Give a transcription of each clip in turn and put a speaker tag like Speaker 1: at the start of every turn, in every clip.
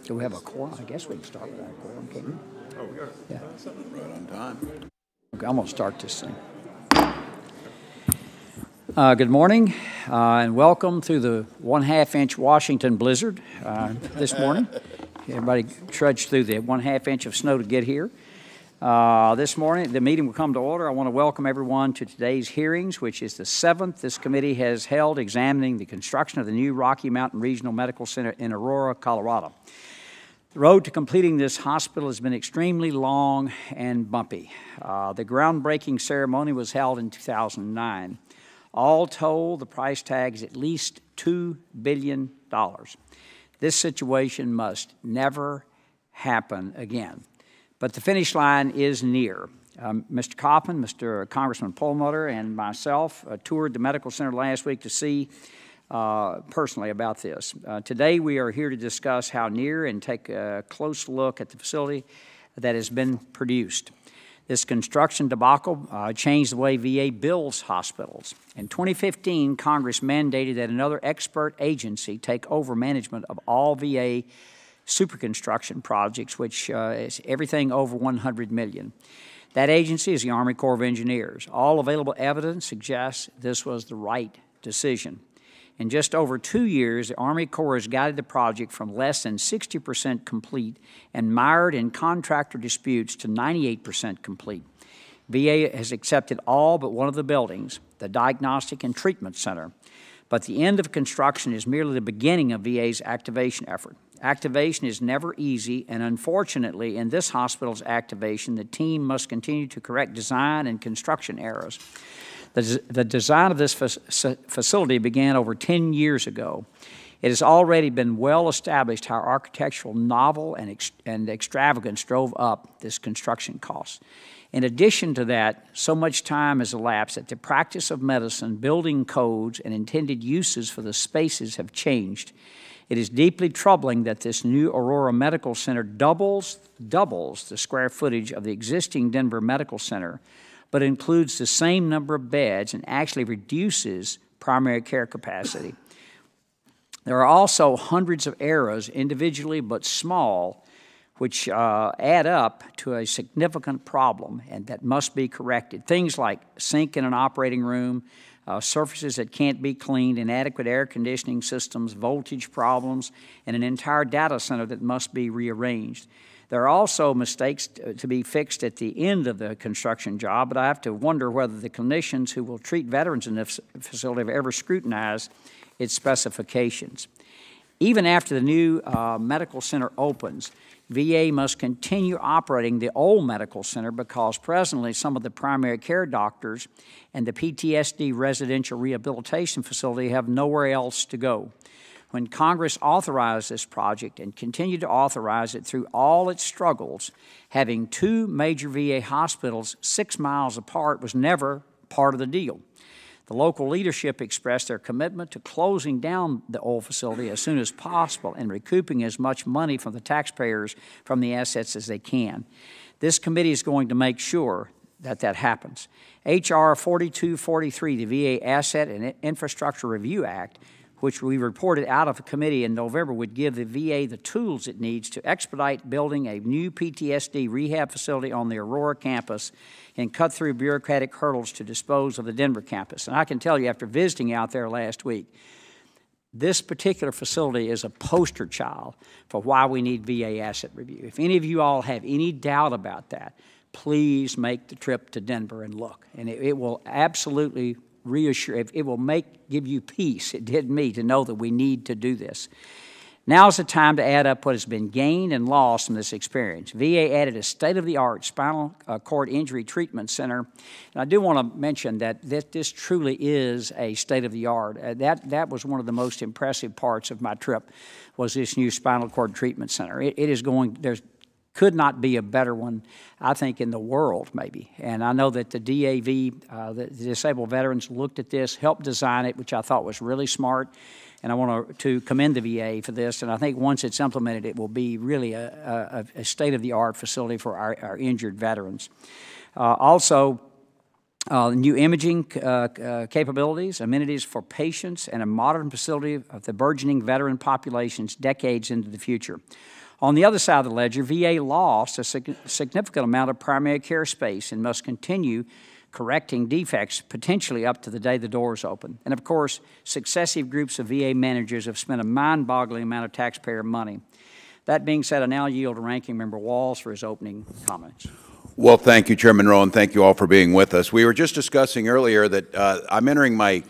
Speaker 1: Do we have a quorum? I guess we can start without a quorum, can't we?
Speaker 2: Oh, we got it.
Speaker 1: Yeah.
Speaker 2: Right on time.
Speaker 1: Okay, I'm going to start this thing. Good morning, and welcome through the 1/2-inch Washington blizzard this morning. Everybody trudged through the 1/2 inch of snow to get here. This morning, the meeting will come to order. I want to welcome everyone to today's hearings, which is the 7th this committee has held examining the construction of the new Rocky Mountain Regional Medical Center in Aurora, Colorado. The road to completing this hospital has been extremely long and bumpy. The groundbreaking ceremony was held in 2009. All told, the price tag is at least $2 billion. This situation must never happen again. But the finish line is near. Mr. Coffman, Mr. Congressman Perlmutter, and myself toured the medical center last week to see personally about this. Today we are here to discuss how near and take a close look at the facility that has been produced. This construction debacle changed the way VA builds hospitals. In 2015, Congress mandated that another expert agency take over management of all VA superconstruction projects, which is everything over $100 million. That agency is the Army Corps of Engineers. All available evidence suggests this was the right decision. In just over 2 years, the Army Corps has guided the project from less than 60% complete and mired in contractor disputes to 98% complete. VA has accepted all but one of the buildings, the Diagnostic and Treatment Center. But the end of construction is merely the beginning of VA's activation effort. Activation is never easy, and unfortunately, in this hospital's activation, the team must continue to correct design and construction errors. The design of this facility began over 10 years ago. It has already been well established how architectural novel and extravagance drove up this construction cost. In addition to that, so much time has elapsed that the practice of medicine, building codes, and intended uses for the spaces have changed. It is deeply troubling that this new Aurora Medical Center doubles the square footage of the existing Denver Medical Center, but includes the same number of beds and actually reduces primary care capacity. There are also hundreds of errors, individually but small, which add up to a significant problem and that must be corrected. Things like sink in an operating room, surfaces that can't be cleaned, inadequate air conditioning systems, voltage problems, and an entire data center that must be rearranged. There are also mistakes to be fixed at the end of the construction job, but I have to wonder whether the clinicians who will treat veterans in this facility have ever scrutinized its specifications. Even after the new medical center opens, VA must continue operating the old medical center because presently some of the primary care doctors and the PTSD residential rehabilitation facility have nowhere else to go. When Congress authorized this project and continued to authorize it through all its struggles, having two major VA hospitals 6 miles apart was never part of the deal. The local leadership expressed their commitment to closing down the old facility as soon as possible and recouping as much money from the taxpayers from the assets as they can. This committee is going to make sure that that happens. H.R. 4243, the VA Asset and Infrastructure Review Act, which we reported out of committee in November, would give the VA the tools it needs to expedite building a new PTSD rehab facility on the Aurora campus and cut through bureaucratic hurdles to dispose of the Denver campus. And I can tell you, after visiting out there last week, this particular facility is a poster child for why we need VA asset review. If any of you all have any doubt about that, please make the trip to Denver and look. And it will absolutely reassure, it will give you peace. It did me to know that we need to do this. Now is the time to add up what has been gained and lost from this experience. VA added a state-of-the-art spinal cord injury treatment center. And I do want to mention that this truly is a state-of-the-art. That was one of the most impressive parts of my trip, was this new spinal cord treatment center. It is going, there's could not be a better one, I think, in the world, maybe. And I know that the DAV, the Disabled Veterans, looked at this, helped design it, which I thought was really smart. And I want to commend the VA for this. And I think once it's implemented, it will be really a state-of-the-art facility for our injured veterans. Also, new imaging capabilities, amenities for patients, and a modern facility of the burgeoning veteran populations decades into the future. On the other side of the ledger, VA lost a significant amount of primary care space and must continue correcting defects potentially up to the day the doors open. And of course, successive groups of VA managers have spent a mind-boggling amount of taxpayer money. That being said, I now yield to Ranking Member Walls for his opening comments.
Speaker 2: Well, thank you, Chairman Rowe, and thank you all for being with us. We were just discussing earlier that I'm entering my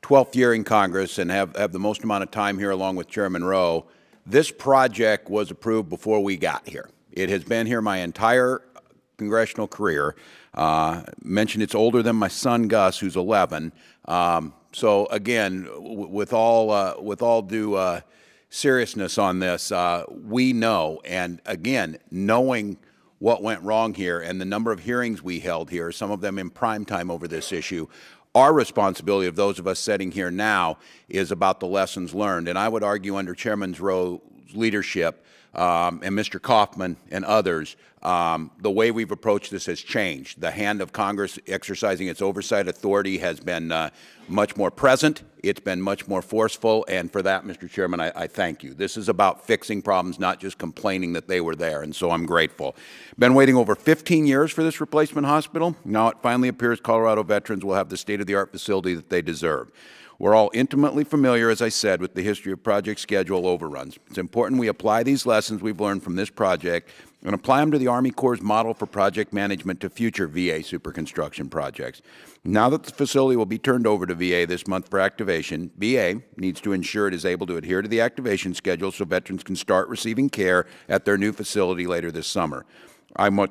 Speaker 2: 12th year in Congress and have the most amount of time here along with Chairman Rowe. This project was approved before we got here. It has been here my entire congressional career. Mentioned it's older than my son Gus, who's 11. So again, with all due seriousness on this, we know, and again, knowing what went wrong here and the number of hearings we held here, some of them in prime time over this issue, our responsibility of those of us sitting here now is about the lessons learned. And I would argue under Chairman Rowe's leadership and Mr. Coffman and others, the way we've approached this has changed. The hand of Congress exercising its oversight authority has been much more present. It's been much more forceful, and for that, Mr. Chairman, I thank you. This is about fixing problems, not just complaining that they were there, and so I'm grateful. Been waiting over 15 years for this replacement hospital. Now it finally appears Colorado veterans will have the state-of-the-art facility that they deserve. We're all intimately familiar, as I said, with the history of project schedule overruns. It's important we apply these lessons we've learned from this project and apply them to the Army Corps' model for project management to future VA superconstruction projects. Now that the facility will be turned over to VA this month for activation, VA needs to ensure it is able to adhere to the activation schedule so veterans can start receiving care at their new facility later this summer.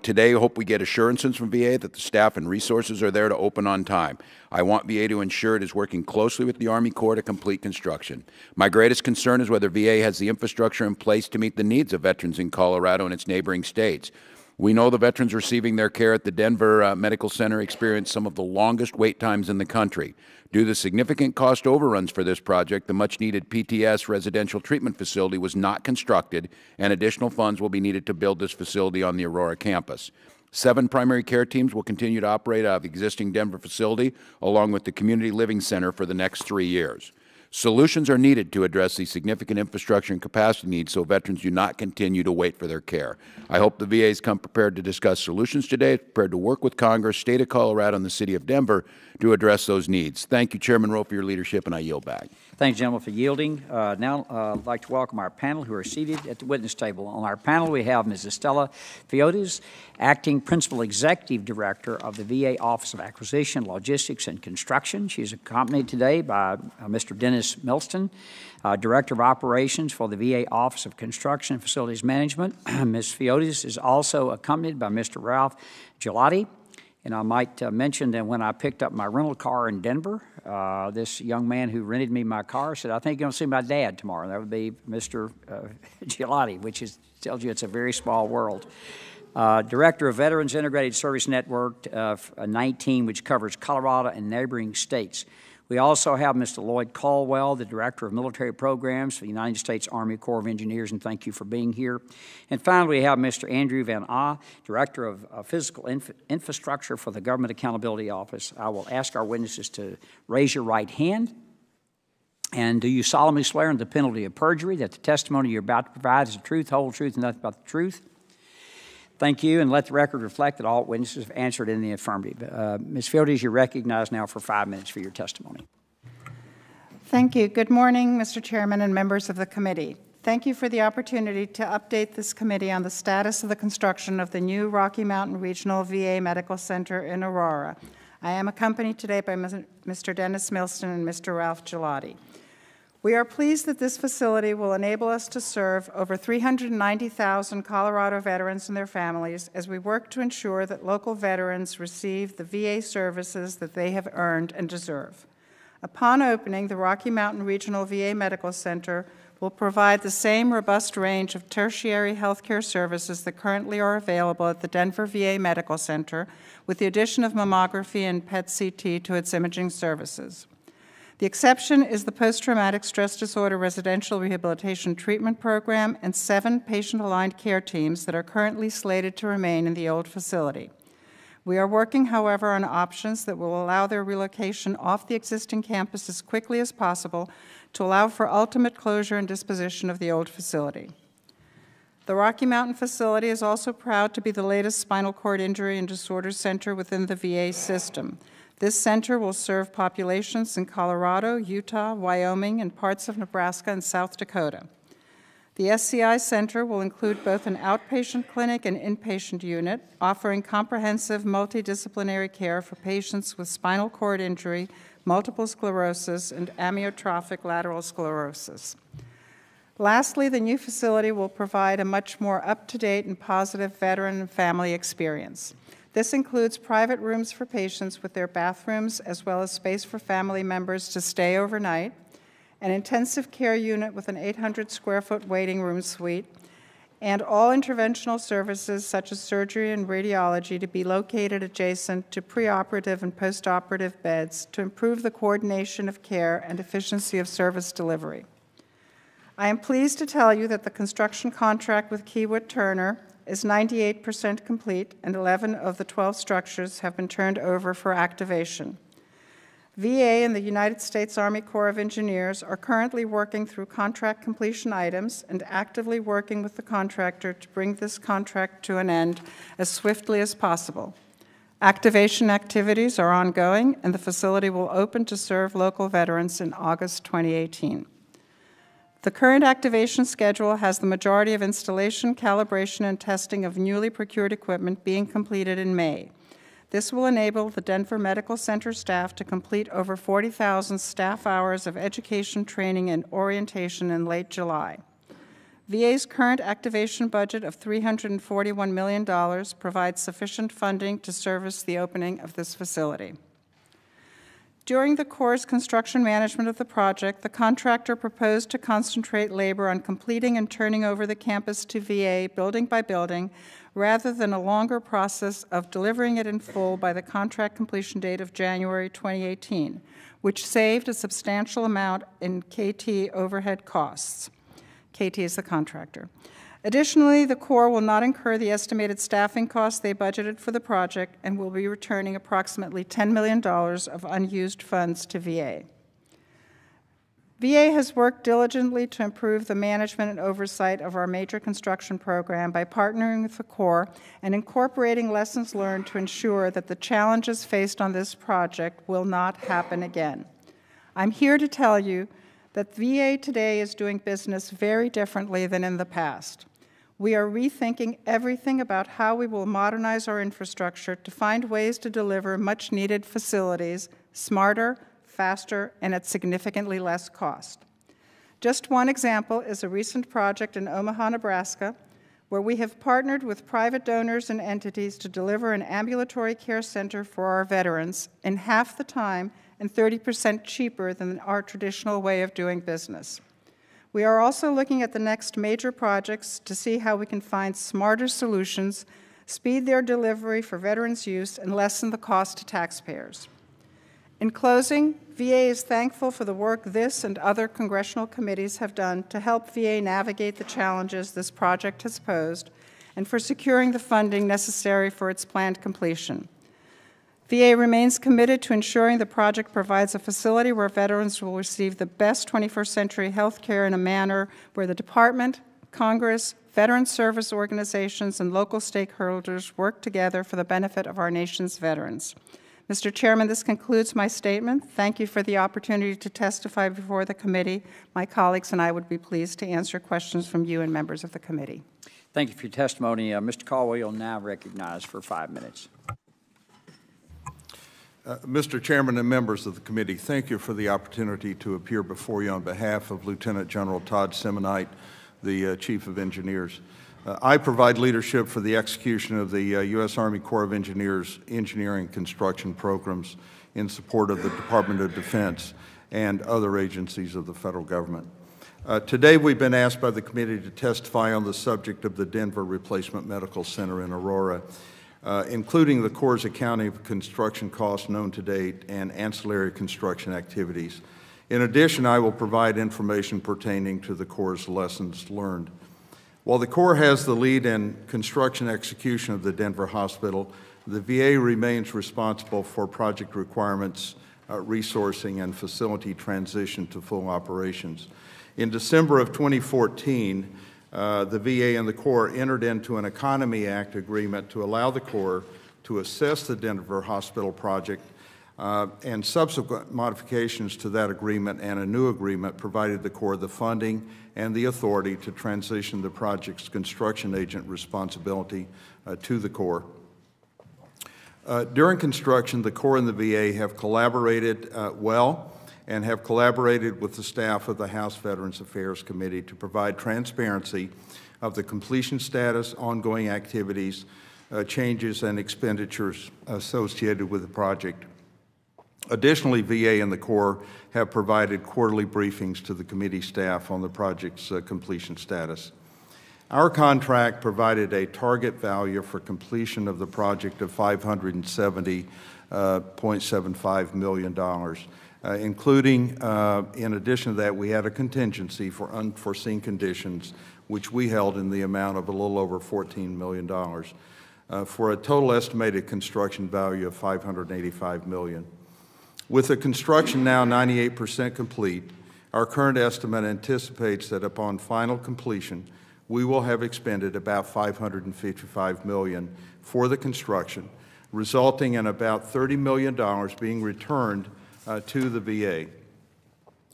Speaker 2: Today, hope we get assurances from VA that the staff and resources are there to open on time. I want VA to ensure it is working closely with the Army Corps to complete construction. My greatest concern is whether VA has the infrastructure in place to meet the needs of veterans in Colorado and its neighboring states. We know the veterans receiving their care at the Denver Medical Center experienced some of the longest wait times in the country. Due to significant cost overruns for this project, the much-needed PTS residential treatment facility was not constructed, and additional funds will be needed to build this facility on the Aurora campus. 7 primary care teams will continue to operate out of the existing Denver facility, along with the Community Living Center for the next 3 years. Solutions are needed to address these significant infrastructure and capacity needs so veterans do not continue to wait for their care. I hope the VA has come prepared to discuss solutions today, prepared to work with Congress, State of Colorado, and the City of Denver to address those needs. Thank you, Chairman Rowe, for your leadership, and I yield back.
Speaker 1: Thank you, gentlemen, for yielding. Now, I'd like to welcome our panel who are seated at the witness table. On our panel, we have Ms. Estella Fiotes, Acting Principal Executive Director of the VA Office of Acquisition, Logistics, and Construction. She's accompanied today by Mr. Dennis Milston, Director of Operations for the VA Office of Construction and Facilities Management. Ms. Fiotes is also accompanied by Mr. Ralph Gelati. And I might mention that when I picked up my rental car in Denver, this young man who rented me my car said, "I think you're going to see my dad tomorrow." That would be Mr. Gelati, which tells you it's a very small world. Director of Veterans Integrated Service Network 19, which covers Colorado and neighboring states. We also have Mr. Lloyd Caldwell, the Director of Military Programs for the United States Army Corps of Engineers, and thank you for being here. And finally, we have Mr. Andrew Van Ah, Director of Physical Infrastructure for the Government Accountability Office. I will ask our witnesses to raise your right hand. And do you solemnly swear under the penalty of perjury that the testimony you're about to provide is the truth, whole truth, and nothing but the truth? Thank you, and let the record reflect that all witnesses have answered in the affirmative. Ms. Fiotes, you're recognized now for 5 minutes for your testimony.
Speaker 3: Thank you. Good morning, Mr. Chairman and members of the committee. Thank you for the opportunity to update this committee on the status of the construction of the new Rocky Mountain Regional VA Medical Center in Aurora. I am accompanied today by Mr. Dennis Milston and Mr. Ralph Gelati. We are pleased that this facility will enable us to serve over 390,000 Colorado veterans and their families as we work to ensure that local veterans receive the VA services that they have earned and deserve. Upon opening, the Rocky Mountain Regional VA Medical Center will provide the same robust range of tertiary healthcare services that currently are available at the Denver VA Medical Center, with the addition of mammography and PET-CT to its imaging services. The exception is the Post-Traumatic Stress Disorder Residential Rehabilitation Treatment Program and 7 patient-aligned care teams that are currently slated to remain in the old facility. We are working, however, on options that will allow their relocation off the existing campus as quickly as possible to allow for ultimate closure and disposition of the old facility. The Rocky Mountain facility is also proud to be the latest spinal cord injury and disorder center within the VA system. This center will serve populations in Colorado, Utah, Wyoming, and parts of Nebraska and South Dakota. The SCI Center will include both an outpatient clinic and inpatient unit, offering comprehensive multidisciplinary care for patients with spinal cord injury, multiple sclerosis, and amyotrophic lateral sclerosis. Lastly, the new facility will provide a much more up-to-date and positive veteran and family experience. This includes private rooms for patients with their bathrooms, as well as space for family members to stay overnight, an intensive care unit with an 800-square-foot waiting room suite, and all interventional services such as surgery and radiology to be located adjacent to preoperative and postoperative beds to improve the coordination of care and efficiency of service delivery. I am pleased to tell you that the construction contract with Keywood Turner is 98% complete, and 11 of the 12 structures have been turned over for activation. VA and the United States Army Corps of Engineers are currently working through contract completion items and actively working with the contractor to bring this contract to an end as swiftly as possible. Activation activities are ongoing, and the facility will open to serve local veterans in August 2018. The current activation schedule has the majority of installation, calibration, and testing of newly procured equipment being completed in May. This will enable the Denver Medical Center staff to complete over 40,000 staff hours of education, training, and orientation in late July. VA's current activation budget of $341 million provides sufficient funding to service the opening of this facility. During the Corps' construction management of the project, the contractor proposed to concentrate labor on completing and turning over the campus to VA building by building, rather than a longer process of delivering it in full by the contract completion date of January 2018, which saved a substantial amount in KT overhead costs. KT is the contractor. Additionally, the Corps will not incur the estimated staffing costs they budgeted for the project and will be returning approximately $10 million of unused funds to VA. VA has worked diligently to improve the management and oversight of our major construction program by partnering with the Corps and incorporating lessons learned to ensure that the challenges faced on this project will not happen again. I'm here to tell you that VA today is doing business very differently than in the past. We are rethinking everything about how we will modernize our infrastructure to find ways to deliver much-needed facilities smarter, faster, and at significantly less cost. Just one example is a recent project in Omaha, Nebraska, where we have partnered with private donors and entities to deliver an ambulatory care center for our veterans in half the time and 30% cheaper than our traditional way of doing business. We are also looking at the next major projects to see how we can find smarter solutions, speed their delivery for veterans' use, and lessen the cost to taxpayers. In closing, VA is thankful for the work this and other congressional committees have done to help VA navigate the challenges this project has posed and for securing the funding necessary for its planned completion. VA remains committed to ensuring the project provides a facility where veterans will receive the best 21st century health care in a manner where the Department, Congress, veteran service organizations, and local stakeholders work together for the benefit of our nation's veterans. Mr. Chairman, this concludes my statement. Thank you for the opportunity to testify before the committee. My colleagues and I would be pleased to answer questions from you and members of the committee.
Speaker 1: Thank you for your testimony. Mr. Caldwell, you'll now recognize for 5 minutes.
Speaker 4: Mr. Chairman and members of the committee, thank you for the opportunity to appear before you on behalf of Lieutenant General Todd Simonite, the Chief of Engineers. I provide leadership for the execution of the U.S. Army Corps of Engineers engineering construction programs in support of the Department of Defense and other agencies of the federal government. Today we've been asked by the committee to testify on the subject of the Denver Replacement Medical Center in Aurora, including the Corps' accounting of construction costs known to date and ancillary construction activities. In addition, I will provide information pertaining to the Corps' lessons learned. While the Corps has the lead in construction execution of the Denver Hospital, the VA remains responsible for project requirements, resourcing, and facility transition to full operations. In December of 2014, the VA and the Corps entered into an Economy Act agreement to allow the Corps to assess the Denver Hospital project, and subsequent modifications to that agreement and a new agreement provided the Corps the funding and the authority to transition the project's construction agent responsibility to the Corps. During construction, the Corps and the VA have collaborated well and have collaborated with the staff of the House Veterans Affairs Committee to provide transparency of the completion status, ongoing activities, changes, and expenditures associated with the project. Additionally, VA and the Corps have provided quarterly briefings to the committee staff on the project's completion status. Our contract provided a target value for completion of the project of $570.75 million, including, in addition to that, we had a contingency for unforeseen conditions, which we held in the amount of a little over $14 million, for a total estimated construction value of $585 million. With the construction now 98% complete, our current estimate anticipates that upon final completion, we will have expended about $555 million for the construction, resulting in about $30 million being returned to the VA.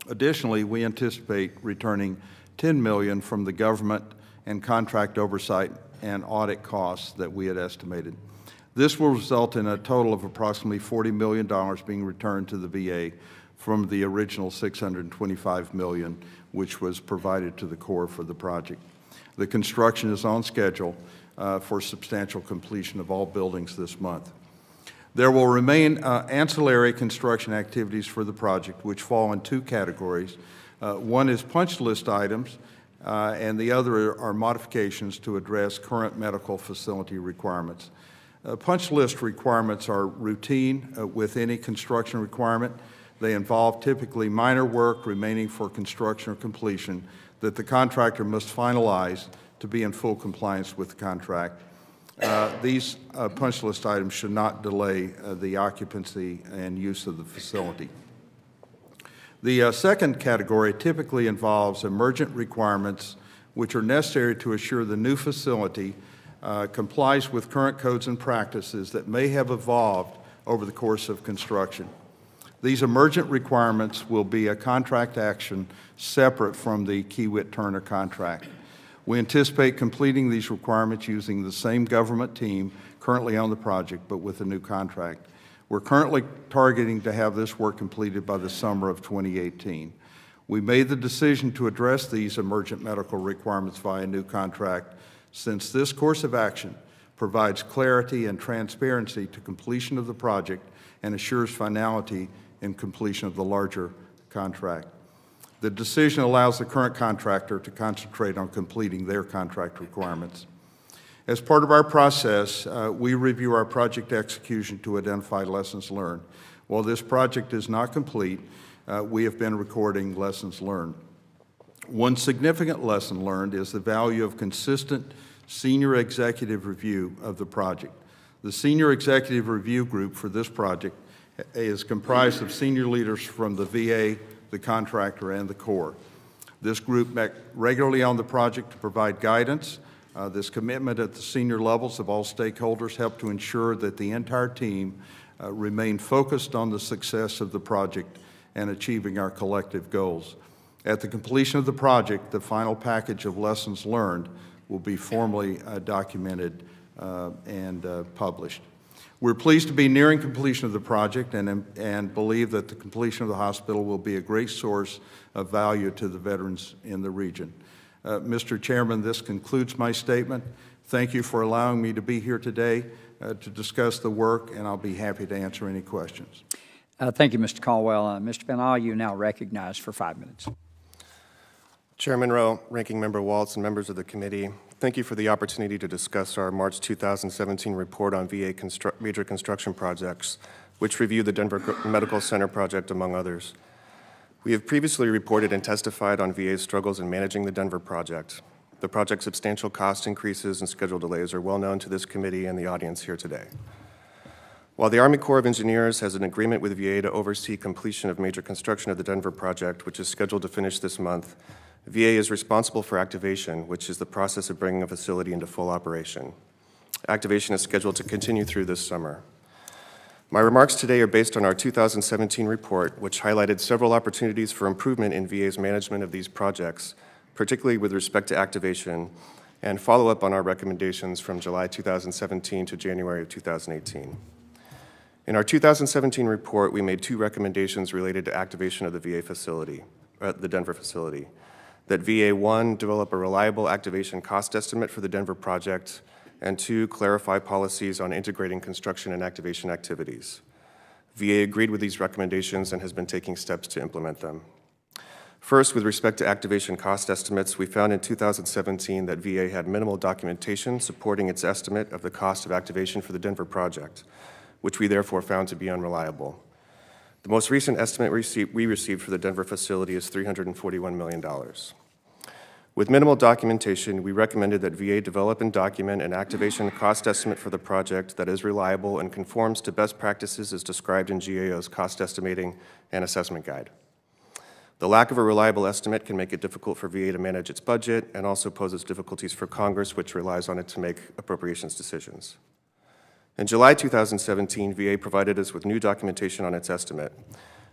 Speaker 4: Additionally, we anticipate returning $10 million from the government and contract oversight and audit costs that we had estimated. This will result in a total of approximately $40 million being returned to the VA from the original $625 million, which was provided to the Corps for the project. The construction is on schedule for substantial completion of all buildings this month. There will remain ancillary construction activities for the project, which fall in two categories. One is punch list items, and the other are modifications to address current medical facility requirements. Punch list requirements are routine with any construction requirement. They involve typically minor work remaining for construction or completion that the contractor must finalize to be in full compliance with the contract. These punch list items should not delay the occupancy and use of the facility. The second category typically involves emergent requirements which are necessary to assure the new facility complies with current codes and practices that may have evolved over the course of construction. These emergent requirements will be a contract action separate from the Kiewit-Turner contract. We anticipate completing these requirements using the same government team currently on the project, but with a new contract. We're currently targeting to have this work completed by the summer of 2018. We made the decision to address these emergent medical requirements via a new contract since this course of action provides clarity and transparency to completion of the project and assures finality in completion of the larger contract. The decision allows the current contractor to concentrate on completing their contract requirements. As part of our process, we review our project execution to identify lessons learned. While this project is not complete, we have been recording lessons learned. One significant lesson learned is the value of consistent senior executive review of the project. The senior executive review group for this project is comprised of senior leaders from the VA, the contractor, and the Corps. This group met regularly on the project to provide guidance. This commitment at the senior levels of all stakeholders helped to ensure that the entire team remained focused on the success of the project and achieving our collective goals. At the completion of the project, the final package of lessons learned will be formally documented and published. We're pleased to be nearing completion of the project and believe that the completion of the hospital will be a great source of value to the veterans in the region. Mr. Chairman, this concludes my statement. Thank you for allowing me to be here today to discuss the work, and I'll be happy to answer any questions.
Speaker 1: Thank you, Mr. Caldwell. Mr. Van Aal, you now recognized for 5 minutes.
Speaker 5: Chairman Rowe, Ranking Member Waltz, and members of the committee, thank you for the opportunity to discuss our March 2017 report on VA major construction projects, which reviewed the Denver Medical Center project, among others. We have previously reported and testified on VA's struggles in managing the Denver project. The project's substantial cost increases and schedule delays are well known to this committee and the audience here today. While the Army Corps of Engineers has an agreement with VA to oversee completion of major construction of the Denver project, which is scheduled to finish this month, VA is responsible for activation, which is the process of bringing a facility into full operation. Activation is scheduled to continue through this summer. My remarks today are based on our 2017 report, which highlighted several opportunities for improvement in VA's management of these projects, particularly with respect to activation, and follow up on our recommendations from July 2017 to January of 2018. In our 2017 report, we made 2 recommendations related to activation of the VA facility, the Denver facility. That VA, 1, develop a reliable activation cost estimate for the Denver project, and 2, clarify policies on integrating construction and activation activities. VA agreed with these recommendations and has been taking steps to implement them. First, with respect to activation cost estimates, we found in 2017 that VA had minimal documentation supporting its estimate of the cost of activation for the Denver project, which we therefore found to be unreliable. The most recent estimate we received for the Denver facility is $341 million. With minimal documentation, we recommended that VA develop and document an activation cost estimate for the project that is reliable and conforms to best practices as described in GAO's cost estimating and assessment guide. The lack of a reliable estimate can make it difficult for VA to manage its budget and also poses difficulties for Congress, which relies on it to make appropriations decisions. In July 2017, VA provided us with new documentation on its estimate.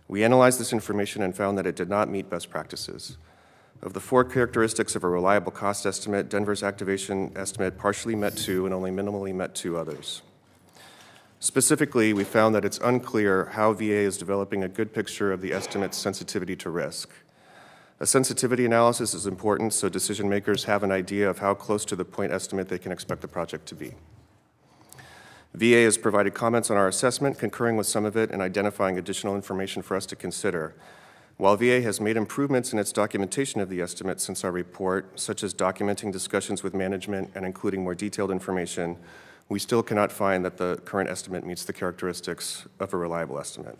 Speaker 5: We analyzed this information and found that it did not meet best practices. Of the 4 characteristics of a reliable cost estimate, Denver's activation estimate partially met 2 and only minimally met 2 others. Specifically, we found that it's unclear how VA is developing a good picture of the estimate's sensitivity to risk. A sensitivity analysis is important so decision makers have an idea of how close to the point estimate they can expect the project to be. VA has provided comments on our assessment, concurring with some of it and identifying additional information for us to consider. While VA has made improvements in its documentation of the estimate since our report, such as documenting discussions with management and including more detailed information, we still cannot find that the current estimate meets the characteristics of a reliable estimate.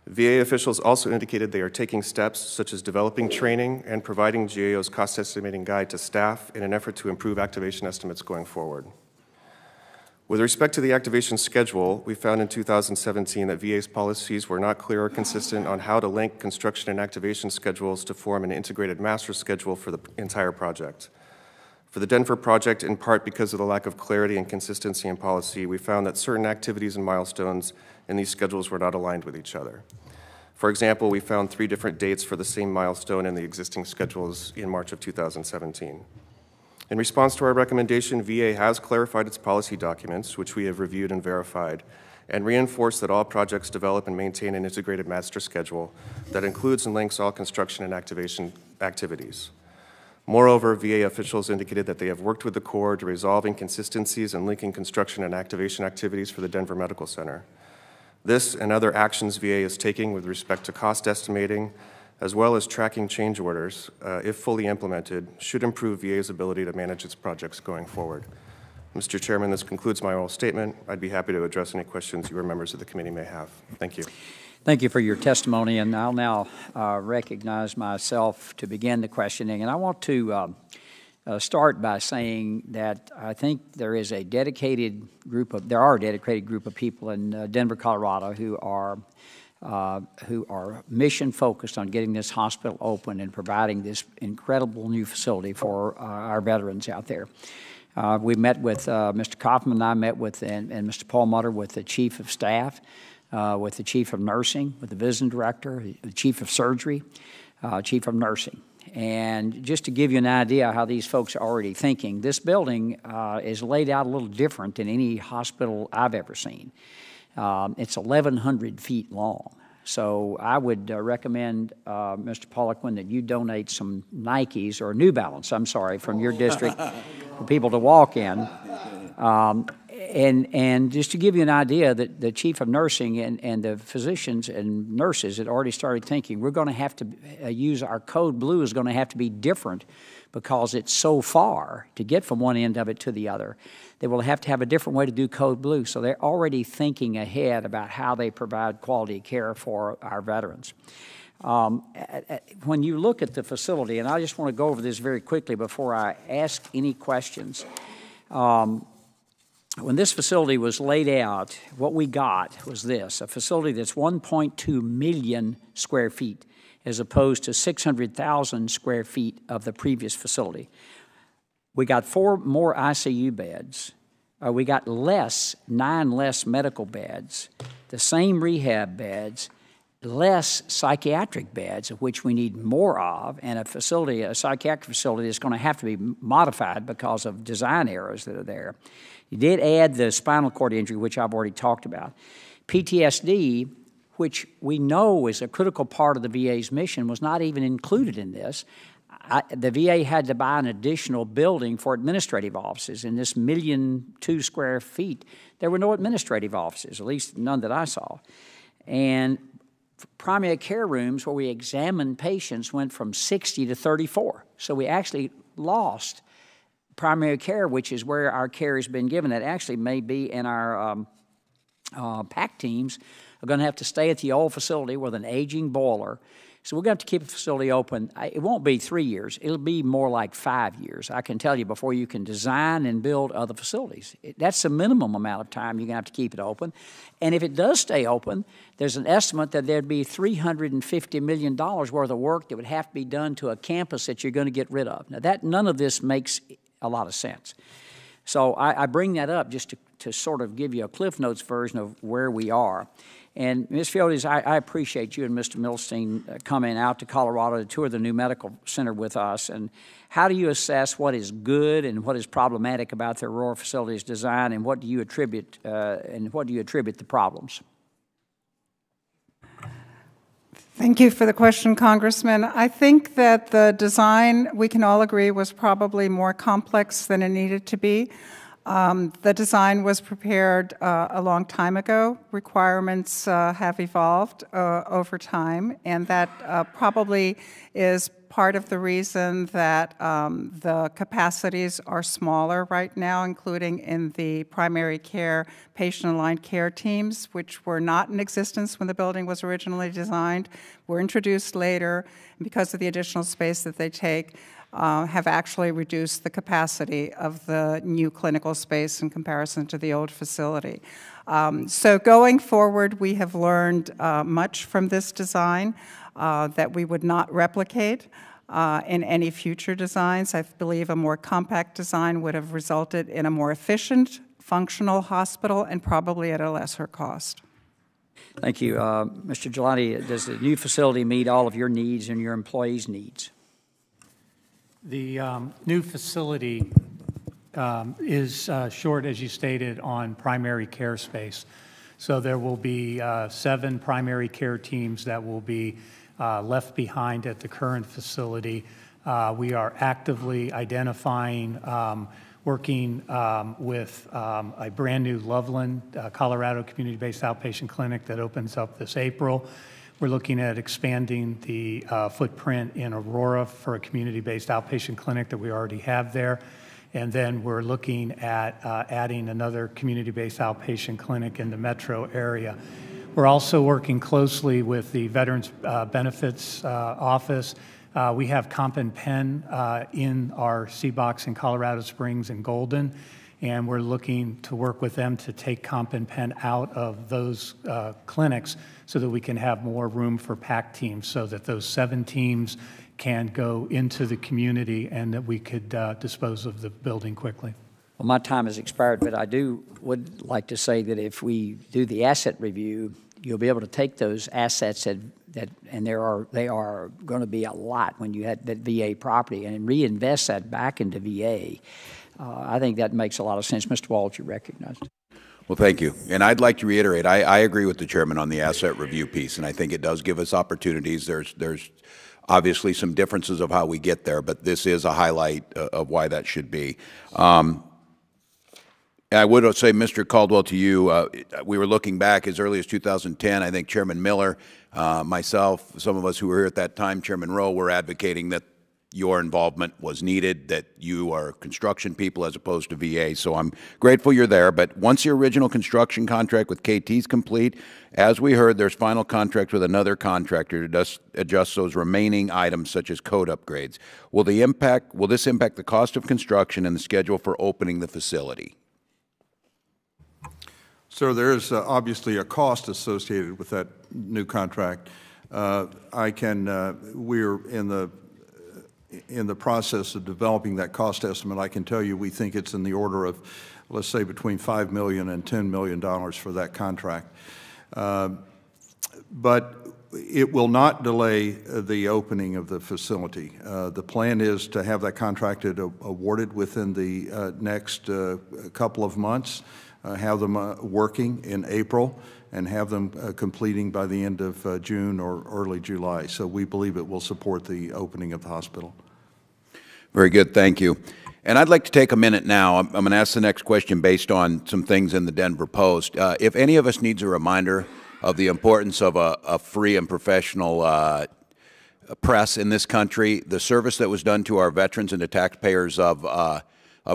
Speaker 5: VA officials also indicated they are taking steps such as developing training and providing GAO's cost estimating guide to staff in an effort to improve activation estimates going forward. With respect to the activation schedule, we found in 2017 that VA's policies were not clear or consistent on how to link construction and activation schedules to form an integrated master schedule for the entire project. For the Denver project, in part because of the lack of clarity and consistency in policy, we found that certain activities and milestones in these schedules were not aligned with each other. For example, we found 3 different dates for the same milestone in the existing schedules in March of 2017. In response to our recommendation, VA has clarified its policy documents, which we have reviewed and verified, and reinforced that all projects develop and maintain an integrated master schedule that includes and links all construction and activation activities. Moreover, VA officials indicated that they have worked with the Corps to resolve inconsistencies in linking construction and activation activities for the Denver Medical Center. This and other actions VA is taking with respect to cost estimating, as well as tracking change orders, if fully implemented, should improve VA's ability to manage its projects going forward. Mr. Chairman, this concludes my oral statement. I'd be happy to address any questions you or members of the committee may have. Thank you.
Speaker 1: Thank you for your testimony, and I'll now recognize myself to begin the questioning. And I want to start by saying that I think there is a dedicated group of people in Denver, Colorado who are mission focused on getting this hospital open and providing this incredible new facility for our veterans out there. We met with Mr. Coffman, and I met with, and Mr. Paul Mutter, with the Chief of Staff, with the Chief of Nursing, with the Visiting Director, the Chief of Surgery, Chief of Nursing. And just to give you an idea how these folks are already thinking, this building is laid out a little different than any hospital I've ever seen. It's 1,100 feet long. So I would recommend, Mr. Poliquin, that you donate some Nikes or New Balance, I'm sorry, from your district for people to walk in. And just to give you an idea, that the Chief of Nursing and the physicians and nurses had already started thinking, we're going to have to use our code blue is going to have to be different because it's so far to get from one end of it to the other. They will have to have a different way to do code blue. So they're already thinking ahead about how they provide quality care for our veterans. When you look at the facility, and I just want to go over this very quickly before I ask any questions. When this facility was laid out, what we got was this, a facility that's 1.2 million square feet. as opposed to 600,000 square feet of the previous facility. We got 4 more ICU beds. We got 9 less medical beds, the same rehab beds, less psychiatric beds, of which we need more of, and a psychiatric facility is going to have to be modified because of design errors that are there. You did add the spinal cord injury, which I've already talked about. PTSD, which we know is a critical part of the VA's mission, was not even included in this. The VA had to buy an additional building for administrative offices. In this 1.2 million square feet, there were no administrative offices, at least none that I saw. And primary care rooms where we examined patients went from 60 to 34. So we actually lost primary care, which is where our care has been given. That actually may be in our PAC teams are going to have to stay at the old facility with an aging boiler. So we're going to have to keep the facility open. It won't be 3 years. It'll be more like 5 years, I can tell you, before you can design and build other facilities. That's the minimum amount of time you're going to have to keep it open. And if it does stay open, there's an estimate that there'd be $350 million worth of work that would have to be done to a campus that you're going to get rid of. Now, none of this makes a lot of sense. So I bring that up just to sort of give you a Cliff Notes version of where we are. And Ms. Fields, I appreciate you and Mr. Milstein coming out to Colorado to tour the new medical center with us. And how do you assess what is good and what is problematic about the Aurora facility's design, and what do you attribute the problems?
Speaker 3: Thank you for the question, Congressman. I think that the design, we can all agree, was probably more complex than it needed to be. The design was prepared a long time ago. Requirements have evolved over time, and that probably is part of the reason that the capacities are smaller right now, including in the primary care patient-aligned care teams, which were not in existence when the building was originally designed, were introduced later, and because of the additional space that they take, have actually reduced the capacity of the new clinical space in comparison to the old facility. So going forward, we have learned much from this design that we would not replicate in any future designs. I believe a more compact design would have resulted in a more efficient, functional hospital, and probably at a lesser cost.
Speaker 1: Thank you. Mr. Gelati, does the new facility meet all of your needs and your employees' needs?
Speaker 6: The new facility is short, as you stated, on primary care space. So there will be 7 primary care teams that will be left behind at the current facility. We are actively identifying, working with a brand new Loveland, Colorado community-based outpatient clinic that opens up this April. We're looking at expanding the footprint in Aurora for a community-based outpatient clinic that we already have there. And then we're looking at adding another community-based outpatient clinic in the metro area. We're also working closely with the Veterans Benefits Office. We have Comp and Pen in our C-Box in Colorado Springs and Golden, and we're looking to work with them to take Comp and Pen out of those clinics so that we can have more room for PAC teams, so that those 7 teams can go into the community and that we could dispose of the building quickly.
Speaker 1: Well, my time has expired, but I would like to say that if we do the asset review, you'll be able to take those assets and they are going to be a lot when you had that VA property, and reinvest that back into VA. I think that makes a lot of sense. Mr. Walsh, you recognized.
Speaker 2: Well, thank you. And I'd like to reiterate, I agree with the chairman on the asset review piece, and I think it does give us opportunities. There's obviously some differences of how we get there, but this is a highlight of why that should be. I would say, Mr. Caldwell, to you, we were looking back as early as 2010. I think Chairman Miller, myself, some of us who were here at that time, Chairman Rowe, were advocating that your involvement was needed, that you are construction people as opposed to VA. So I'm grateful you're there. But once your original construction contract with KT is complete, as we heard, there's final contract with another contractor to adjust those remaining items such as code upgrades. Will this impact the cost of construction and the schedule for opening the facility?
Speaker 4: So there is obviously a cost associated with that new contract. We're in the process of developing that cost estimate. I can tell you we think it's in the order of, let's say, between $5 million and $10 million for that contract. But it will not delay the opening of the facility. The plan is to have that contracted awarded within the next couple of months, have them working in April, and have them completing by the end of June or early July. So we believe it will support the opening of the hospital.
Speaker 2: Very good, thank you. And I'd like to take a minute now. I'm going to ask the next question based on some things in the Denver Post. If any of us needs a reminder of the importance of a free and professional press in this country, the service that was done to our veterans and the taxpayers of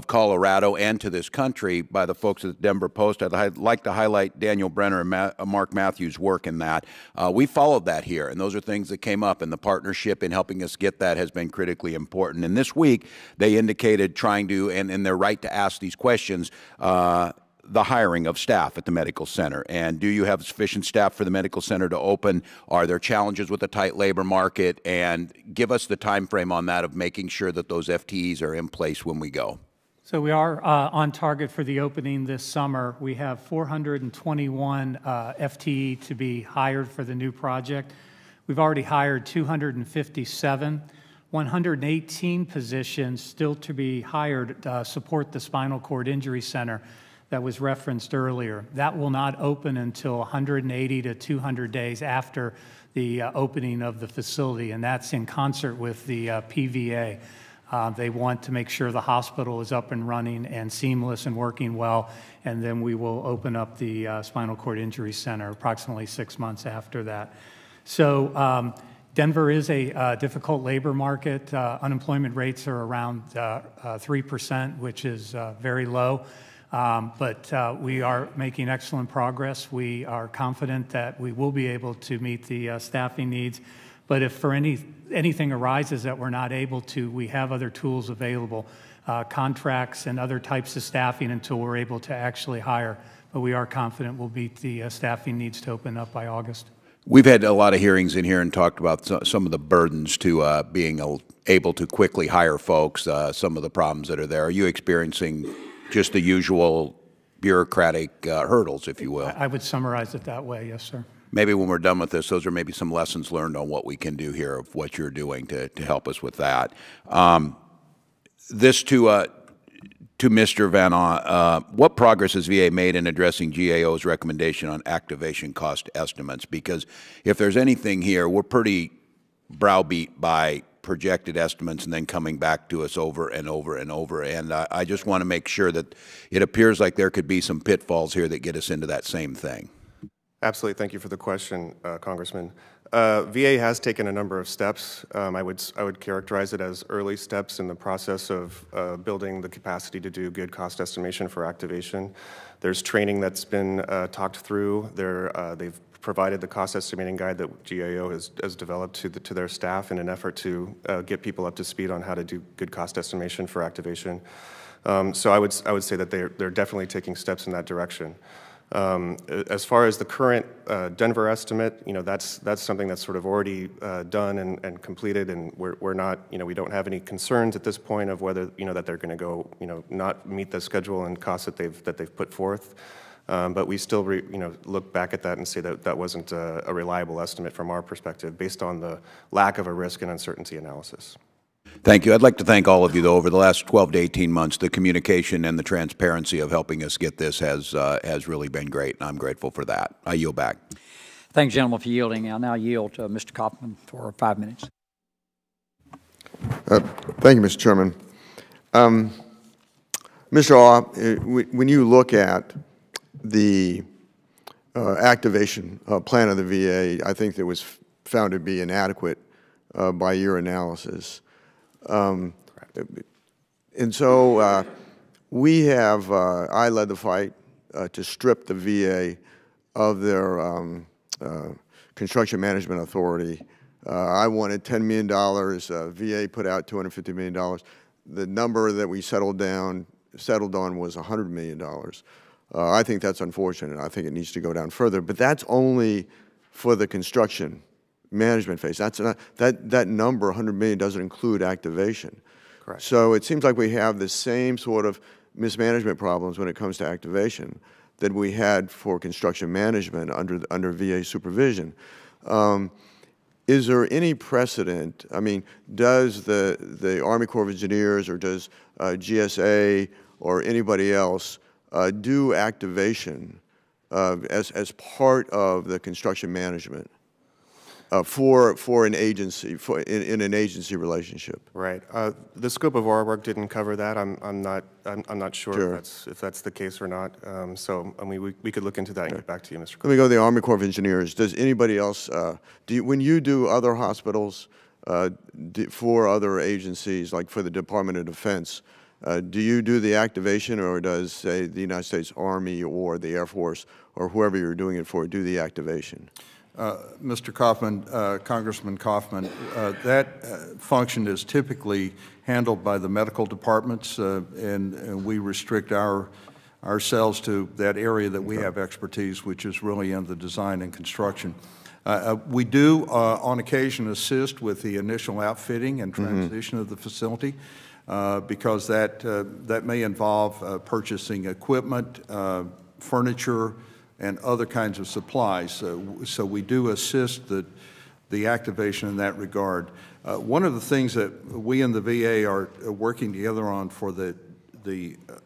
Speaker 2: Colorado and to this country by the folks at the Denver Post, I'd like to highlight Daniel Brenner and Mark Matthews' work in that. We followed that here, and those are things that came up, and the partnership in helping us get that has been critically important. And this week, they indicated trying to, and their right to ask these questions, the hiring of staff at the medical center. And do you have sufficient staff for the medical center to open? Are there challenges with the tight labor market? And give us the time frame on that of making sure that those FTEs are in place when we go.
Speaker 6: So we are on target for the opening this summer. We have 421 FTE to be hired for the new project. We've already hired 257, 118 positions still to be hired to support the Spinal Cord Injury Center that was referenced earlier. That will not open until 180 to 200 days after the opening of the facility, and that's in concert with the PVA. They want to make sure the hospital is up and running and seamless and working well, and then we will open up the Spinal Cord Injury Center approximately 6 months after that. So Denver is a difficult labor market. Unemployment rates are around 3%, which is very low. But we are making excellent progress. We are confident that we will be able to meet the staffing needs. But if for anything arises that we're not able to, we have other tools available, contracts and other types of staffing until we're able to actually hire. But we are confident we'll meet the staffing needs to open up by August.
Speaker 2: We've had a lot of hearings in here and talked about some of the burdens to being able to quickly hire folks, some of the problems that are there. Are you experiencing just the usual bureaucratic hurdles, if you will?
Speaker 6: I would summarize it that way, yes, sir.
Speaker 2: Maybe when we're done with this, those are maybe some lessons learned on what we can do here of what you're doing to help us with that. This to Mr. Van Aw, what progress has VA made in addressing GAO's recommendation on activation cost estimates? Because if there's anything here, we're pretty browbeat by projected estimates and then coming back to us over and over and over. And I just want to make sure that it appears like there could be some pitfalls here that get us into that same thing.
Speaker 5: Absolutely. Thank you for the question, Congressman. VA has taken a number of steps. I would characterize it as early steps in the process of building the capacity to do good cost estimation for activation. There's training that's been talked through. They've provided the cost estimating guide that GAO has developed to their staff in an effort to get people up to speed on how to do good cost estimation for activation. So I would say that they're definitely taking steps in that direction. As far as the current Denver estimate, that's something that's sort of already done and completed, and we're not, we don't have any concerns at this point of whether, that they're going to go, not meet the schedule and costs that they've put forth. But we still, look back at that and say that that wasn't a reliable estimate from our perspective based on the lack of a risk and uncertainty analysis.
Speaker 2: Thank you. I'd like to thank all of you, though. Over the last 12 to 18 months, the communication and the transparency of helping us get this has really been great, and I'm grateful for that. I yield back.
Speaker 1: Thanks, gentlemen, for yielding. I'll now yield to Mr. Coffman for 5 minutes.
Speaker 7: Thank you, Mr. Chairman. Mr. Aw, when you look at the activation plan of the VA, I think that was found to be inadequate by your analysis. And so we have, I led the fight to strip the VA of their construction management authority. I wanted $10 million. VA put out $250 million. The number that we settled on was $100 million. I think that's unfortunate. I think it needs to go down further. But that's only for the construction management phase. That's not, that number, $100 million, doesn't include activation.
Speaker 5: Correct.
Speaker 7: So it seems like we have the same sort of mismanagement problems when it comes to activation that we had for construction management under VA supervision. Is there any precedent? I mean, does the Army Corps of Engineers or does GSA or anybody else do activation as part of the construction management for an agency, in an agency relationship?
Speaker 5: Right. The scope of our work didn't cover that. I'm not sure,
Speaker 7: Sure.
Speaker 5: if that's the case or not. So I mean, we could look into that and get back to you, Mr.
Speaker 7: Let me go to the Army Corps of Engineers. Does anybody else, when you do other hospitals for other agencies, like for the Department of Defense, do you do the activation, or does, say, the United States Army or the Air Force or whoever you're doing it for do the activation?
Speaker 4: Mr. Coffman, Congressman Coffman, that function is typically handled by the medical departments, and we restrict ourselves to that area that we have expertise, which is really in the design and construction. We do, on occasion, assist with the initial outfitting and transition of the facility, because that may involve purchasing equipment, furniture, and other kinds of supplies. So we do assist the activation in that regard. One of the things that we in the VA are working together on for the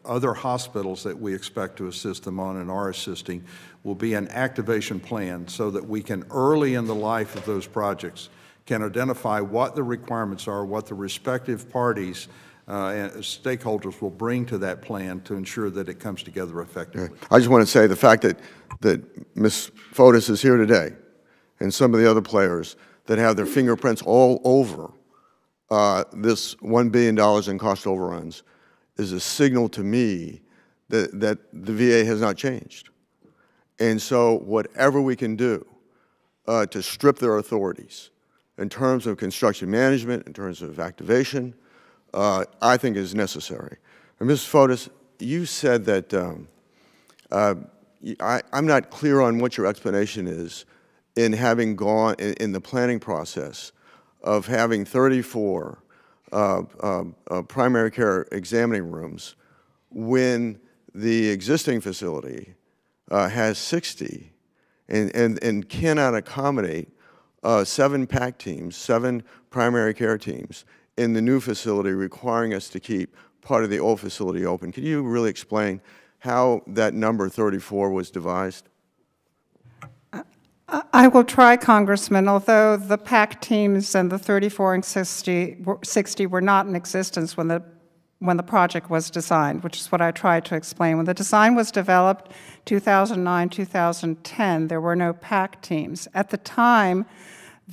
Speaker 4: other hospitals that we expect to assist them on and are assisting will be an activation plan, so that we can, early in the life of those projects, can identify what the requirements are, what the respective parties and stakeholders will bring to that plan to ensure that it comes together effectively.
Speaker 7: I just want to say the fact that Ms. Fotis is here today, and some of the other players that have their fingerprints all over this $1 billion in cost overruns, is a signal to me that the VA has not changed. And so whatever we can do to strip their authorities in terms of construction management, in terms of activation, I think is necessary. And Ms. Fotis, you said that, I'm not clear on what your explanation is in having gone in the planning process of having 34 primary care examining rooms when the existing facility has 60 and cannot accommodate 7 PAC teams, 7 primary care teams in the new facility, requiring us to keep part of the old facility open. Can you really explain how that number 34 was devised?
Speaker 3: I will try, Congressman. Although the PAC teams and the 34 and 60 were not in existence when the project was designed, which is what I tried to explain. When the design was developed, 2009, 2010, there were no PAC teams. At the time,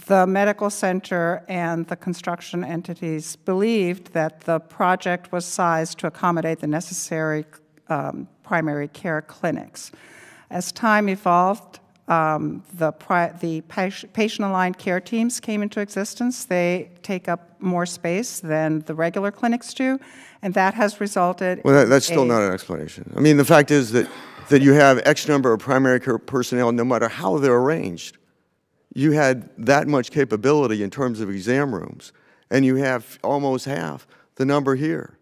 Speaker 3: the medical center and the construction entities believed that the project was sized to accommodate the necessary primary care clinics. As time evolved, the patient-aligned care teams came into existence. They take up more space than the regular clinics do, and that has resulted
Speaker 7: Well, that's still not an explanation. I mean, the fact is that you have X number of primary care personnel, no matter how they're arranged. You had that much capability in terms of exam rooms, and you have almost half the number here.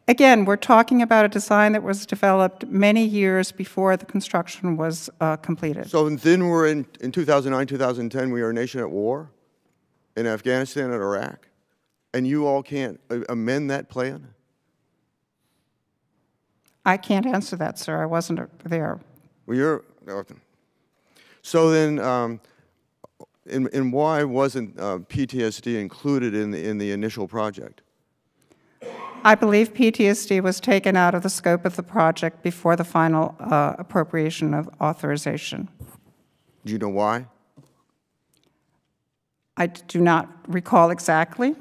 Speaker 3: Again, we're talking about a design that was developed many years before the construction was completed.
Speaker 7: So then we're in 2009, 2010, we are a nation at war in Afghanistan and Iraq, and you all can't amend that plan?
Speaker 3: I can't answer that, sir. I wasn't there.
Speaker 7: Well, so then, and why wasn't PTSD included in the initial project?
Speaker 3: I believe PTSD was taken out of the scope of the project before the final appropriation of authorization.
Speaker 7: Do you know why?
Speaker 3: I do not recall exactly.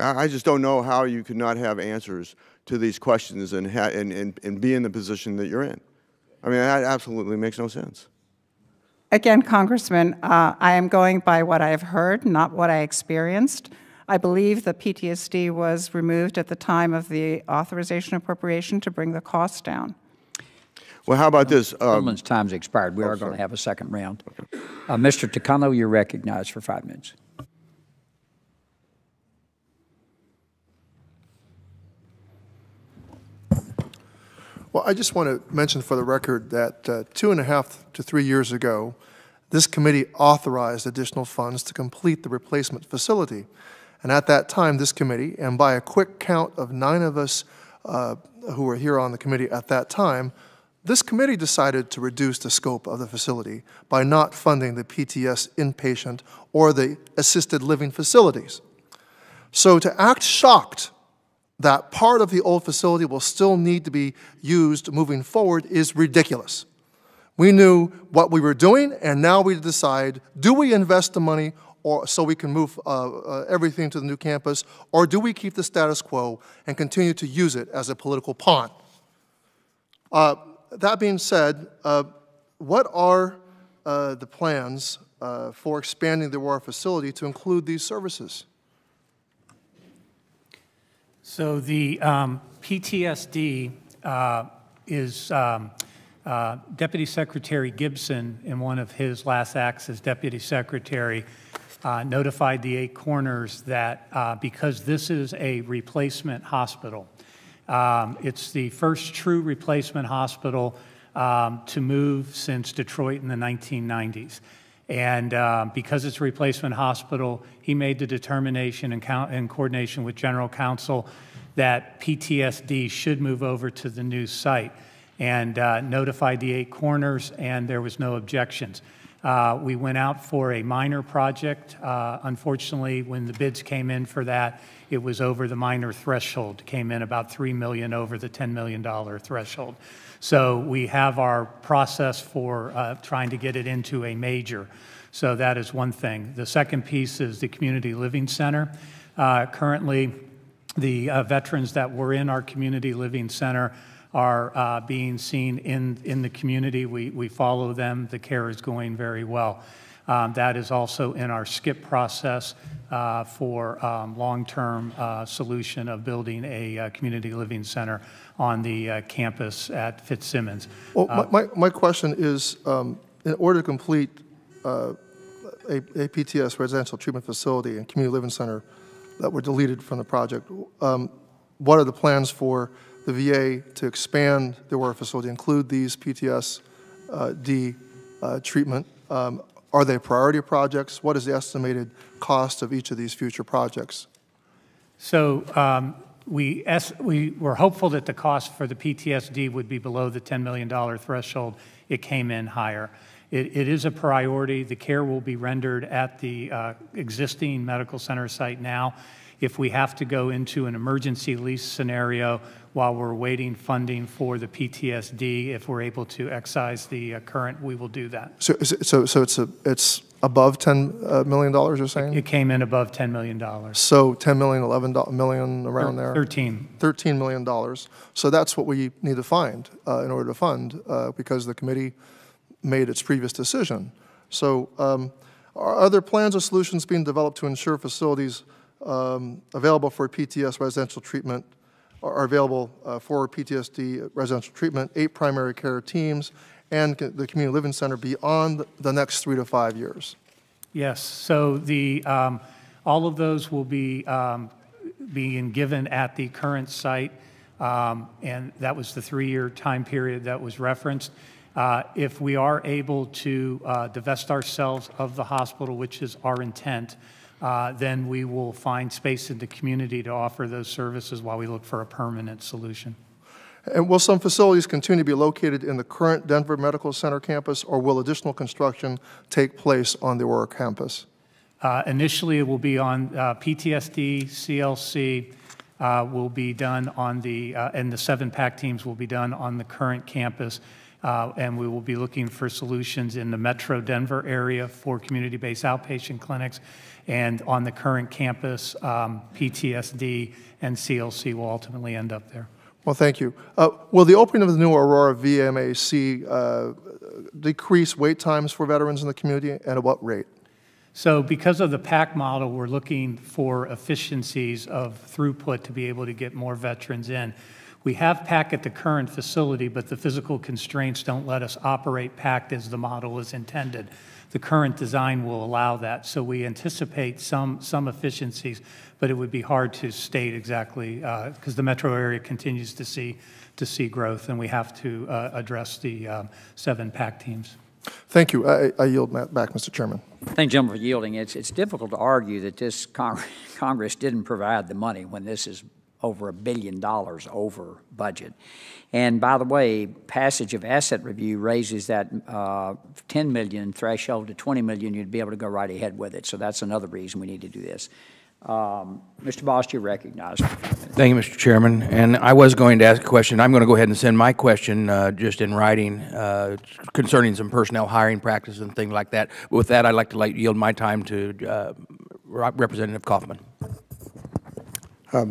Speaker 7: I just don't know how you could not have answers to these questions and be in the position that you're in. I mean, that absolutely makes no sense.
Speaker 3: Again, Congressman, I am going by what I have heard, not what I experienced. I believe the PTSD was removed at the time of the authorization appropriation to bring the cost down.
Speaker 7: Well, how about this?
Speaker 1: Gentleman's time's expired. We are going to have a second round. Mr. Takano, you're recognized for 5 minutes.
Speaker 8: Well, I just want to mention for the record that 2.5 to 3 years ago, this committee authorized additional funds to complete the replacement facility. And at that time, this committee, and by a quick count of 9 of us who were here on the committee at that time, this committee decided to reduce the scope of the facility by not funding the PTS inpatient or the assisted living facilities. So to act shocked that part of the old facility will still need to be used moving forward is ridiculous. We knew what we were doing, and now we decide, do we invest the money or so we can move everything to the new campus, or do we keep the status quo and continue to use it as a political pawn? That being said, what are the plans for expanding the Aurora facility to include these services?
Speaker 6: So the PTSD is Deputy Secretary Gibson, in one of his last acts as Deputy Secretary, notified the 8 Corners that because this is a replacement hospital, it's the first true replacement hospital to move since Detroit in the 1990s. And because it's a replacement hospital, he made the determination in coordination with General Counsel that PTSD should move over to the new site, and notified the 8 Corners, and there was no objections. We went out for a minor project. Unfortunately, when the bids came in for that, it was over the minor threshold, came in about $3 million over the $10 million threshold. So we have our process for trying to get it into a major. So that is one thing. The second piece is the Community Living Center. Currently, the veterans that were in our Community Living Center are being seen in the community. We follow them. The care is going very well. That is also in our SCIP process for long-term solution of building a community living center on the campus at Fitzsimmons.
Speaker 8: Well, my question is, in order to complete a PTS residential treatment facility and community living center that were deleted from the project, what are the plans for the VA to expand the Aurora facility, include these PTSD treatment? Are they priority projects? What is the estimated cost of each of these future projects?
Speaker 6: So we were hopeful that the cost for the PTSD would be below the $10 million threshold. It came in higher. It is a priority. The care will be rendered at the existing medical center site now. If we have to go into an emergency lease scenario while we're waiting funding for the PTSD, if we're able to excise the current, we will do that.
Speaker 8: So it's above $10 million, you're saying?
Speaker 6: It came in above $10 million.
Speaker 8: So 10 million, 11 million, around there?
Speaker 6: 13.
Speaker 8: $13 million. So that's what we need to find in order to fund, because the committee made its previous decision. So are other plans or solutions being developed to ensure facilities available for PTS residential treatment are available for PTSD residential treatment, 8 primary care teams, and the community living center beyond the next 3 to 5 years?
Speaker 6: Yes. So the all of those will be being given at the current site, and that was the 3-year time period that was referenced. If we are able to divest ourselves of the hospital, which is our intent, then we will find space in the community to offer those services while we look for a permanent solution.
Speaker 8: And will some facilities continue to be located in the current Denver Medical Center campus, or will additional construction take place on the Aurora campus?
Speaker 6: Initially, it will be on PTSD, CLC will be done on the, and the 7 PAC teams will be done on the current campus. And we will be looking for solutions in the Metro Denver area for community-based outpatient clinics. And on the current campus, PTSD and CLC will ultimately end up there.
Speaker 8: Well, thank you. Will the opening of the new Aurora VMAC decrease wait times for veterans in the community, and at what rate?
Speaker 6: So because of the PAC model, we're looking for efficiencies of throughput to be able to get more veterans in. We have PAC at the current facility, but the physical constraints don't let us operate PAC as the model is intended. The current design will allow that, so we anticipate some efficiencies, but it would be hard to state exactly because the metro area continues to see growth, and we have to address the 7 PAC teams.
Speaker 8: Thank you. I yield back, Mr. Chairman.
Speaker 1: Thank you, gentlemen, for yielding. It's difficult to argue that this Congress didn't provide the money when this is over $1 billion over budget. And by the way, passage of asset review raises that 10 million threshold to 20 million. You'd be able to go right ahead with it. So that's another reason we need to do this. Mr. Bost, you're recognized.
Speaker 9: Thank you, Mr. Chairman. And I was going to ask a question. I'm going to go ahead and send my question just in writing concerning some personnel hiring practices and things like that. But with that, I'd like to yield my time to Representative Coffman.
Speaker 7: I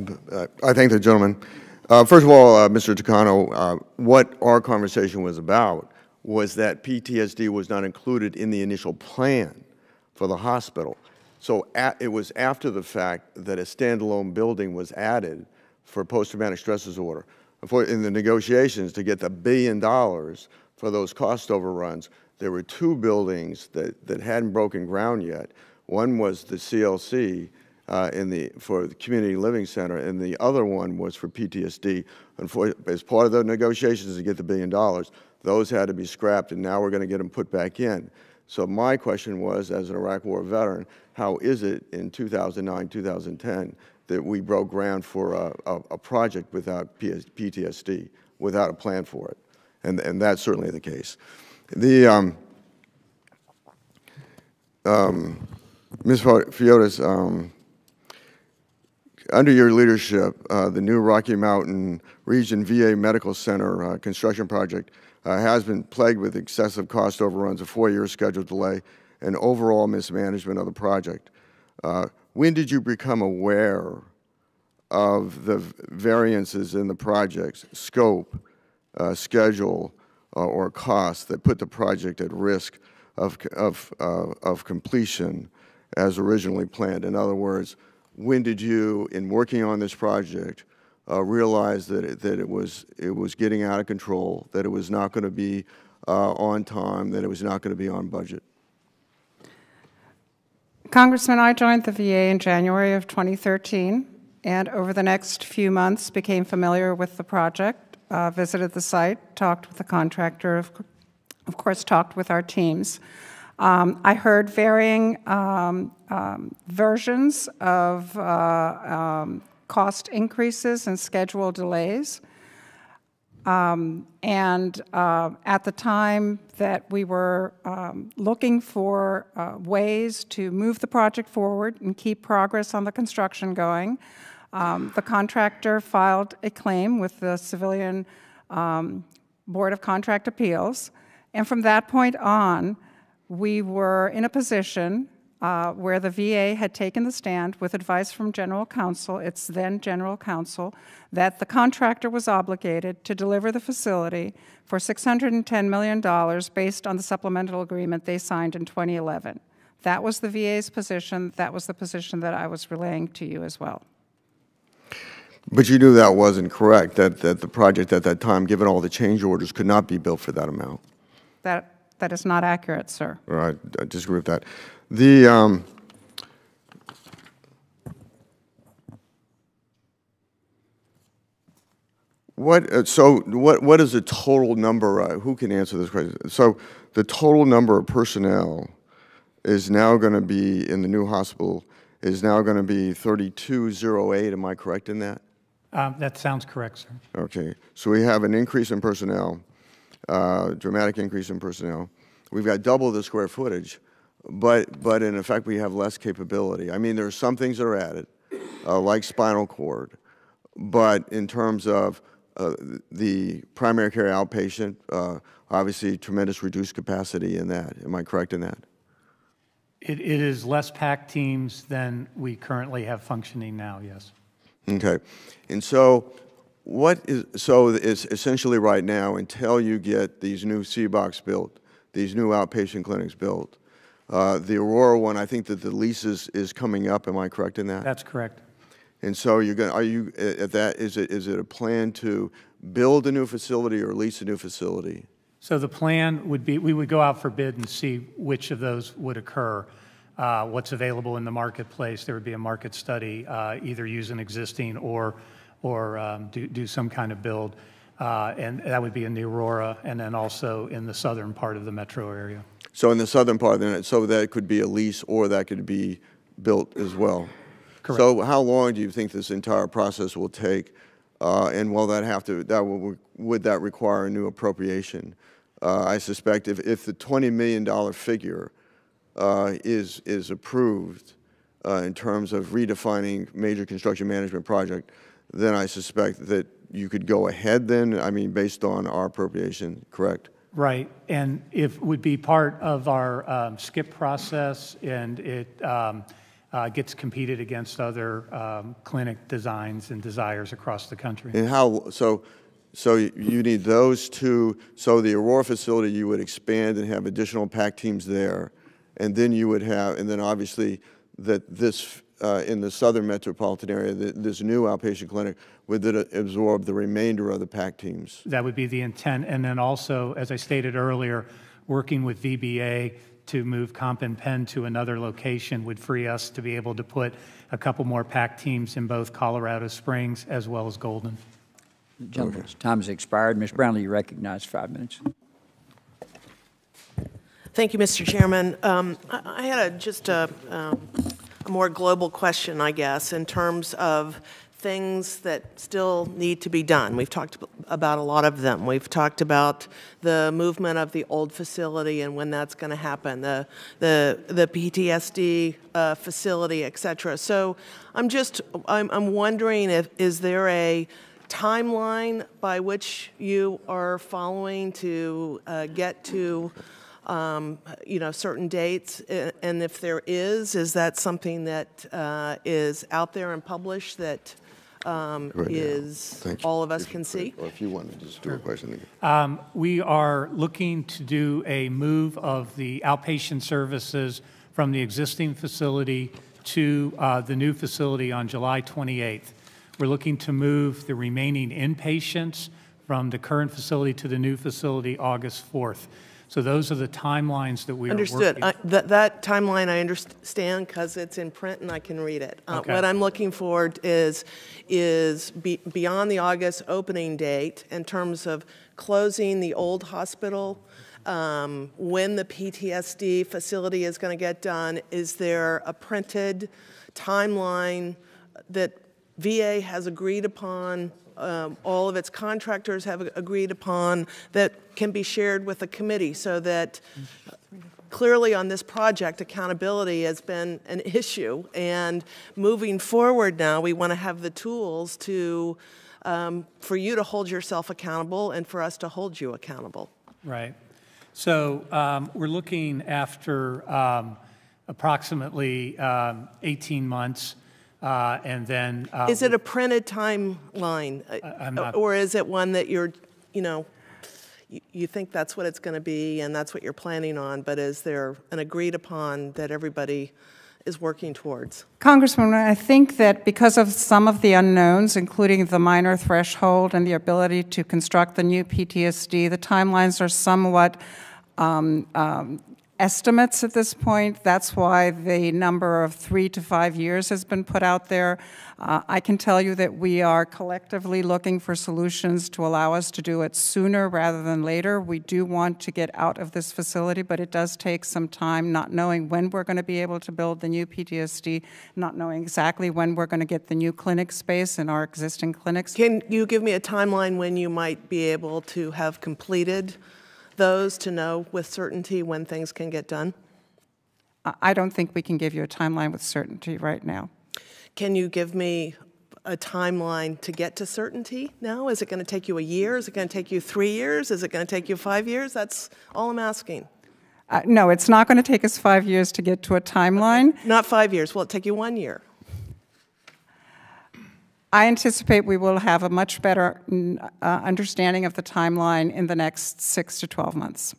Speaker 7: thank the gentleman. First of all, Mr. Tucano, what our conversation was about was that PTSD was not included in the initial plan for the hospital. So it was after the fact that a standalone building was added for post-traumatic stress disorder. In the negotiations to get the $1 billion for those cost overruns, there were 2 buildings that hadn't broken ground yet. One was the CLC for the Community Living Center, and the other one was for PTSD. And as part of the negotiations to get the $1 billion, those had to be scrapped, and now we're going to get them put back in. So my question was, as an Iraq War veteran, how is it in 2009, 2010 that we broke ground for a project without PTSD, without a plan for it? And that's certainly the case. The Ms. Fiotis, under your leadership, the new Rocky Mountain Region VA Medical Center construction project has been plagued with excessive cost overruns, a 4-year schedule delay, and overall mismanagement of the project. When did you become aware of the variances in the project's scope, schedule, or cost that put the project at risk of completion as originally planned? In other words, when did you, in working on this project, realize that it was getting out of control, that it was not going to be on time, that it was not going to be on budget?
Speaker 3: Congressman, I joined the VA in January of 2013, and over the next few months became familiar with the project, visited the site, talked with the contractor, of course talked with our teams. I heard varying versions of cost increases and schedule delays. At the time that we were looking for ways to move the project forward and keep progress on the construction going, the contractor filed a claim with the Civilian Board of Contract Appeals. And from that point on, we were in a position where the VA had taken the stand with advice from General Counsel, its then General Counsel, that the contractor was obligated to deliver the facility for $610 million based on the supplemental agreement they signed in 2011. That was the VA's position. That was the position that I was relaying to you as well.
Speaker 7: But you knew that wasn't correct, that the project at that time, given all the change orders, could not be built for that amount.
Speaker 3: That is not accurate, sir.
Speaker 7: All right, I disagree with that. The what is the total number? Who can answer this question? So the total number of personnel is now going to be in the new hospital is now going to be 3208. Am I correct in that?
Speaker 6: That sounds correct, sir.
Speaker 7: Okay, so we have an increase in personnel, dramatic increase in personnel. We've got double the square footage, but in effect we have less capability. I mean, there are some things that are added, like spinal cord, but in terms of the primary care outpatient, obviously tremendous reduced capacity in that. Am I correct in that?
Speaker 6: It is less PAC teams than we currently have functioning now, yes.
Speaker 7: Okay, and so it's essentially right now, until you get these new C-box built, these new outpatient clinics built, the Aurora one, I think that the lease is coming up. Am I correct in that?
Speaker 6: That's correct.
Speaker 7: And so is it a plan to build a new facility or lease a new facility?
Speaker 6: So the plan would be, we would go out for bid and see which of those would occur. What's available in the marketplace. There would be a market study, either use an existing or do some kind of build. And that would be in the Aurora and then also in the southern part of the metro area.
Speaker 7: So in the southern part, then, so that could be a lease or that could be built as well?
Speaker 6: Correct.
Speaker 7: So how long do you think this entire process will take? And will that have to, would that require a new appropriation? I suspect if the $20 million figure is approved in terms of redefining major construction management project, then I suspect that you could go ahead then, I mean, based on our appropriation, correct?
Speaker 6: Right, and it would be part of our skip process, and it gets competed against other clinic designs and desires across the country.
Speaker 7: And how, so you need those two, so the Aurora facility you would expand and have additional PAC teams there, and then you would have, and then obviously that this, in the southern metropolitan area, this new outpatient clinic would then absorb the remainder of the PAC teams.
Speaker 6: That would be the intent, and then also, as I stated earlier, working with VBA to move Comp and Penn to another location would free us to be able to put a couple more PAC teams in both Colorado Springs as well as Golden.
Speaker 1: Gentlemen's time has expired. Ms. Brownlee, you recognize 5 minutes.
Speaker 10: Thank you, Mr. Chairman. I had just a more global question, I guess, in terms of things that still need to be done. We've talked about a lot of them. We've talked about the movement of the old facility and when that's going to happen, the PTSD facility, et cetera. So I'm wondering is there a timeline by which you are following to get to certain dates, and if there is that something that is out there and published that is all of us can see?
Speaker 7: Or if you want to just do a question again.
Speaker 6: We are looking to do a move of the outpatient services from the existing facility to the new facility on July 28th. We're looking to move the remaining inpatients from the current facility to the new facility August 4th. So those are the timelines that we are working.
Speaker 10: Understood. That timeline I understand because it's in print and I can read it.
Speaker 6: Okay.
Speaker 10: What I'm looking for is beyond the August opening date in terms of closing the old hospital, when the PTSD facility is going to get done. Is there a printed timeline that VA has agreed upon, all of its contractors have agreed upon, that can be shared with the committee so that clearly on this project accountability has been an issue, and moving forward now we want to have the tools to for you to hold yourself accountable and for us to hold you accountable.
Speaker 6: Right. So we're looking after approximately 18 months. And then
Speaker 10: is it a printed timeline, or is it one that you think that's what it's going to be and that's what you're planning on, but is there an agreed upon that everybody is working towards?
Speaker 3: Congresswoman, I think that because of some of the unknowns, including the minor threshold and the ability to construct the new PTSD, the timelines are somewhat estimates at this point. That's why the number of 3 to 5 years has been put out there. I can tell you that we are collectively looking for solutions to allow us to do it sooner rather than later. We do want to get out of this facility, but it does take some time, not knowing when we're going to be able to build the new PTSD, not knowing exactly when we're going to get the new clinic space in our existing clinics.
Speaker 10: Can you give me a timeline when you might be able to have completed those, to know with certainty when things can get done?
Speaker 3: I don't think we can give you a timeline with certainty right now.
Speaker 10: Can you give me a timeline to get to certainty now? Is it going to take you a year? Is it going to take you 3 years? Is it going to take you 5 years? That's all I'm asking.
Speaker 3: No, it's not going to take us 5 years to get to a timeline.
Speaker 10: Okay. Not 5 years. Will it take you 1 year?
Speaker 3: I anticipate we will have a much better understanding of the timeline in the next 6 to 12 months.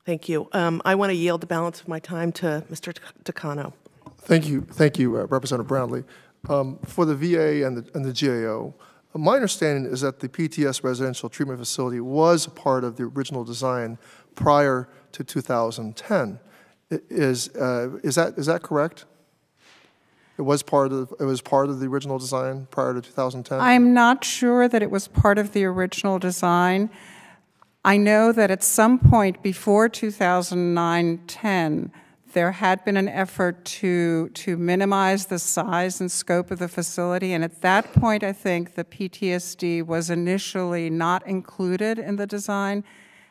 Speaker 10: Thank you. I want to yield the balance of my time to Mr. Takano.
Speaker 8: Thank you, Representative Brownlee. For the VA and the GAO, My understanding is that the PTS residential treatment facility was a part of the original design prior to 2010. Is that correct? It was part of the original design prior to 2010?
Speaker 3: I'm not sure that it was part of the original design. I know that at some point before 2009-10, there had been an effort to minimize the size and scope of the facility, and at that point, I think the PTSD was initially not included in the design.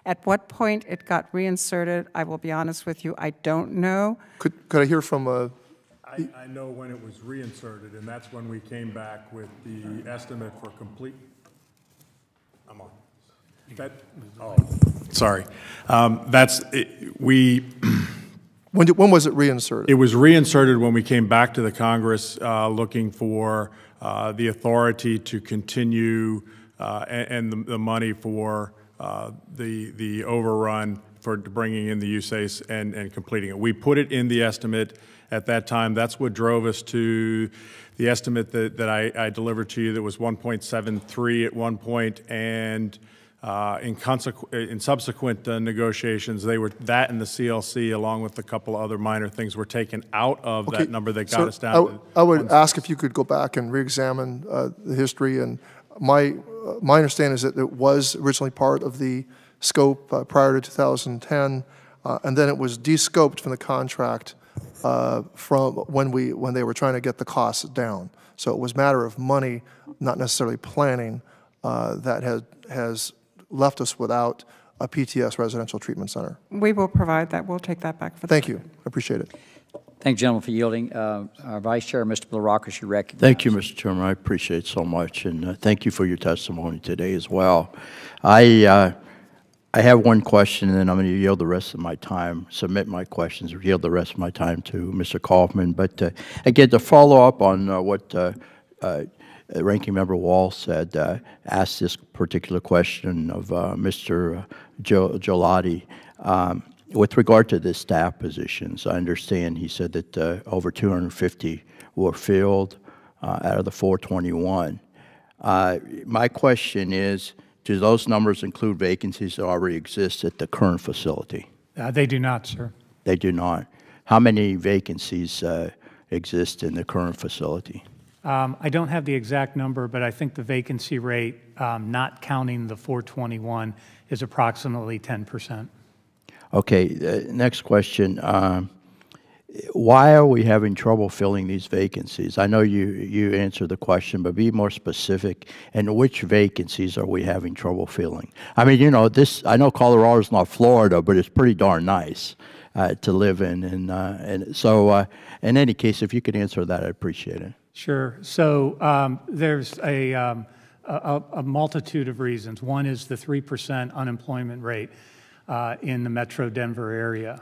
Speaker 3: At what point it got reinserted, I will be honest with you, I don't know.
Speaker 8: Could I hear from
Speaker 11: I know when it was reinserted, and that's when we came back with the estimate for complete. I'm on. Sorry.
Speaker 8: When was it reinserted?
Speaker 11: It was reinserted when we came back to the Congress looking for the authority to continue and the money for the overrun for bringing in the USACE and completing it. We put it in the estimate at that time. That's what drove us to the estimate that I delivered to you that was 1.73 at one point, and in subsequent negotiations, they were that and the CLC, along with a couple other minor things, were taken out of that number that got us down.
Speaker 8: I would ask if you could go back and re-examine the history. And my understanding is that it was originally part of the scope prior to 2010, and then it was de-scoped from the contract from when they were trying to get the costs down. So it was a matter of money, not necessarily planning, that has left us without a PTS residential treatment center.
Speaker 3: We will provide that. We'll take that back for the
Speaker 8: Thank you. I appreciate it.
Speaker 1: Thank you, gentlemen, for yielding. Our Vice Chair, Mr. Blorockus, you're recognized.
Speaker 12: Thank you, Mr. Chairman. I appreciate it so much, and thank you for your testimony today as well. I have one question, and then I'm going to yield the rest of my time, submit my questions, or yield the rest of my time to Mr. Coffman. But again, to follow up on what Ranking Member Wall said, asked this particular question of Mr. Gelati. With regard to the staff positions, I understand he said that over 250 were filled out of the 421. My question is, do those numbers include vacancies that already exist at the current facility?
Speaker 6: They do not, sir.
Speaker 12: They do not. How many vacancies exist in the current facility?
Speaker 6: I don't have the exact number, but I think the vacancy rate, not counting the 421, is approximately 10%.
Speaker 12: Okay, next question. Why are we having trouble filling these vacancies? I know you answered the question, but be more specific. And which vacancies are we having trouble filling? I mean, you know, I know Colorado's not Florida, but it's pretty darn nice to live in. And so, in any case, if you could answer that, I'd appreciate it.
Speaker 6: Sure. So there's a multitude of reasons. One is the 3% unemployment rate in the Metro Denver area.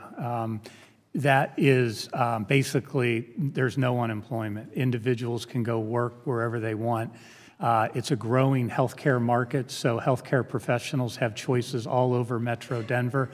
Speaker 6: That is basically, there's no unemployment. Individuals can go work wherever they want. It's a growing healthcare market, so healthcare professionals have choices all over Metro Denver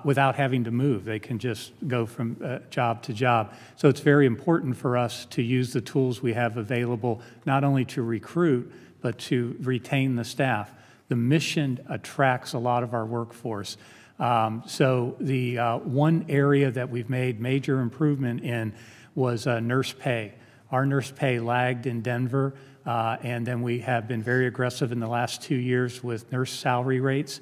Speaker 6: without having to move. They can just go from job to job. So it's very important for us to use the tools we have available, not only to recruit, but to retain the staff. The mission attracts a lot of our workforce. So the one area that we've made major improvement in was nurse pay. Our nurse pay lagged in Denver, and then we have been very aggressive in the last 2 years with nurse salary rates,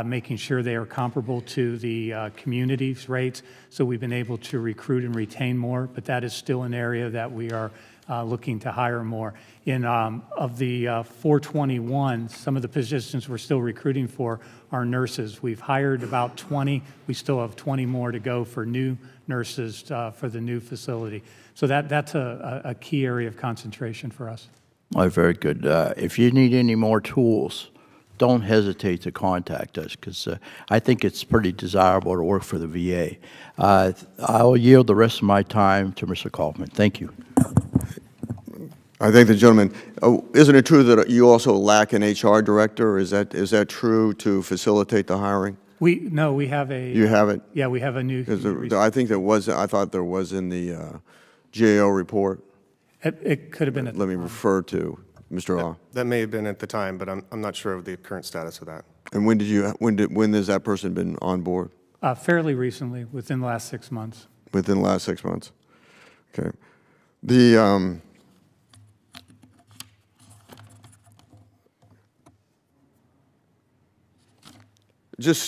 Speaker 6: making sure they are comparable to the community's rates. So we've been able to recruit and retain more, but that is still an area that we are looking to hire more. Of the 421, some of the positions we're still recruiting for are nurses. We've hired about 20. We still have 20 more to go for new nurses for the new facility. So that's a key area of concentration for us.
Speaker 12: Well, very good. If you need any more tools, don't hesitate to contact us, because I think it's pretty desirable to work for the VA. I'll yield the rest of my time to Mr. Coffman. Thank you.
Speaker 7: I thank the gentleman. Isn't it true that you also lack an HR director? Is that true to facilitate the hiring?
Speaker 6: No, we have a.
Speaker 7: You have it?
Speaker 6: Yeah, we have a new.
Speaker 7: I think there was. I thought there was in the GAO report.
Speaker 6: It could have been.
Speaker 7: Let me refer to Mr. Law?
Speaker 5: That may have been at the time, but I'm not sure of the current status of that.
Speaker 7: And when has that person been on board?
Speaker 6: Fairly recently, within the last 6 months.
Speaker 7: Within the last 6 months. Okay. The I'm just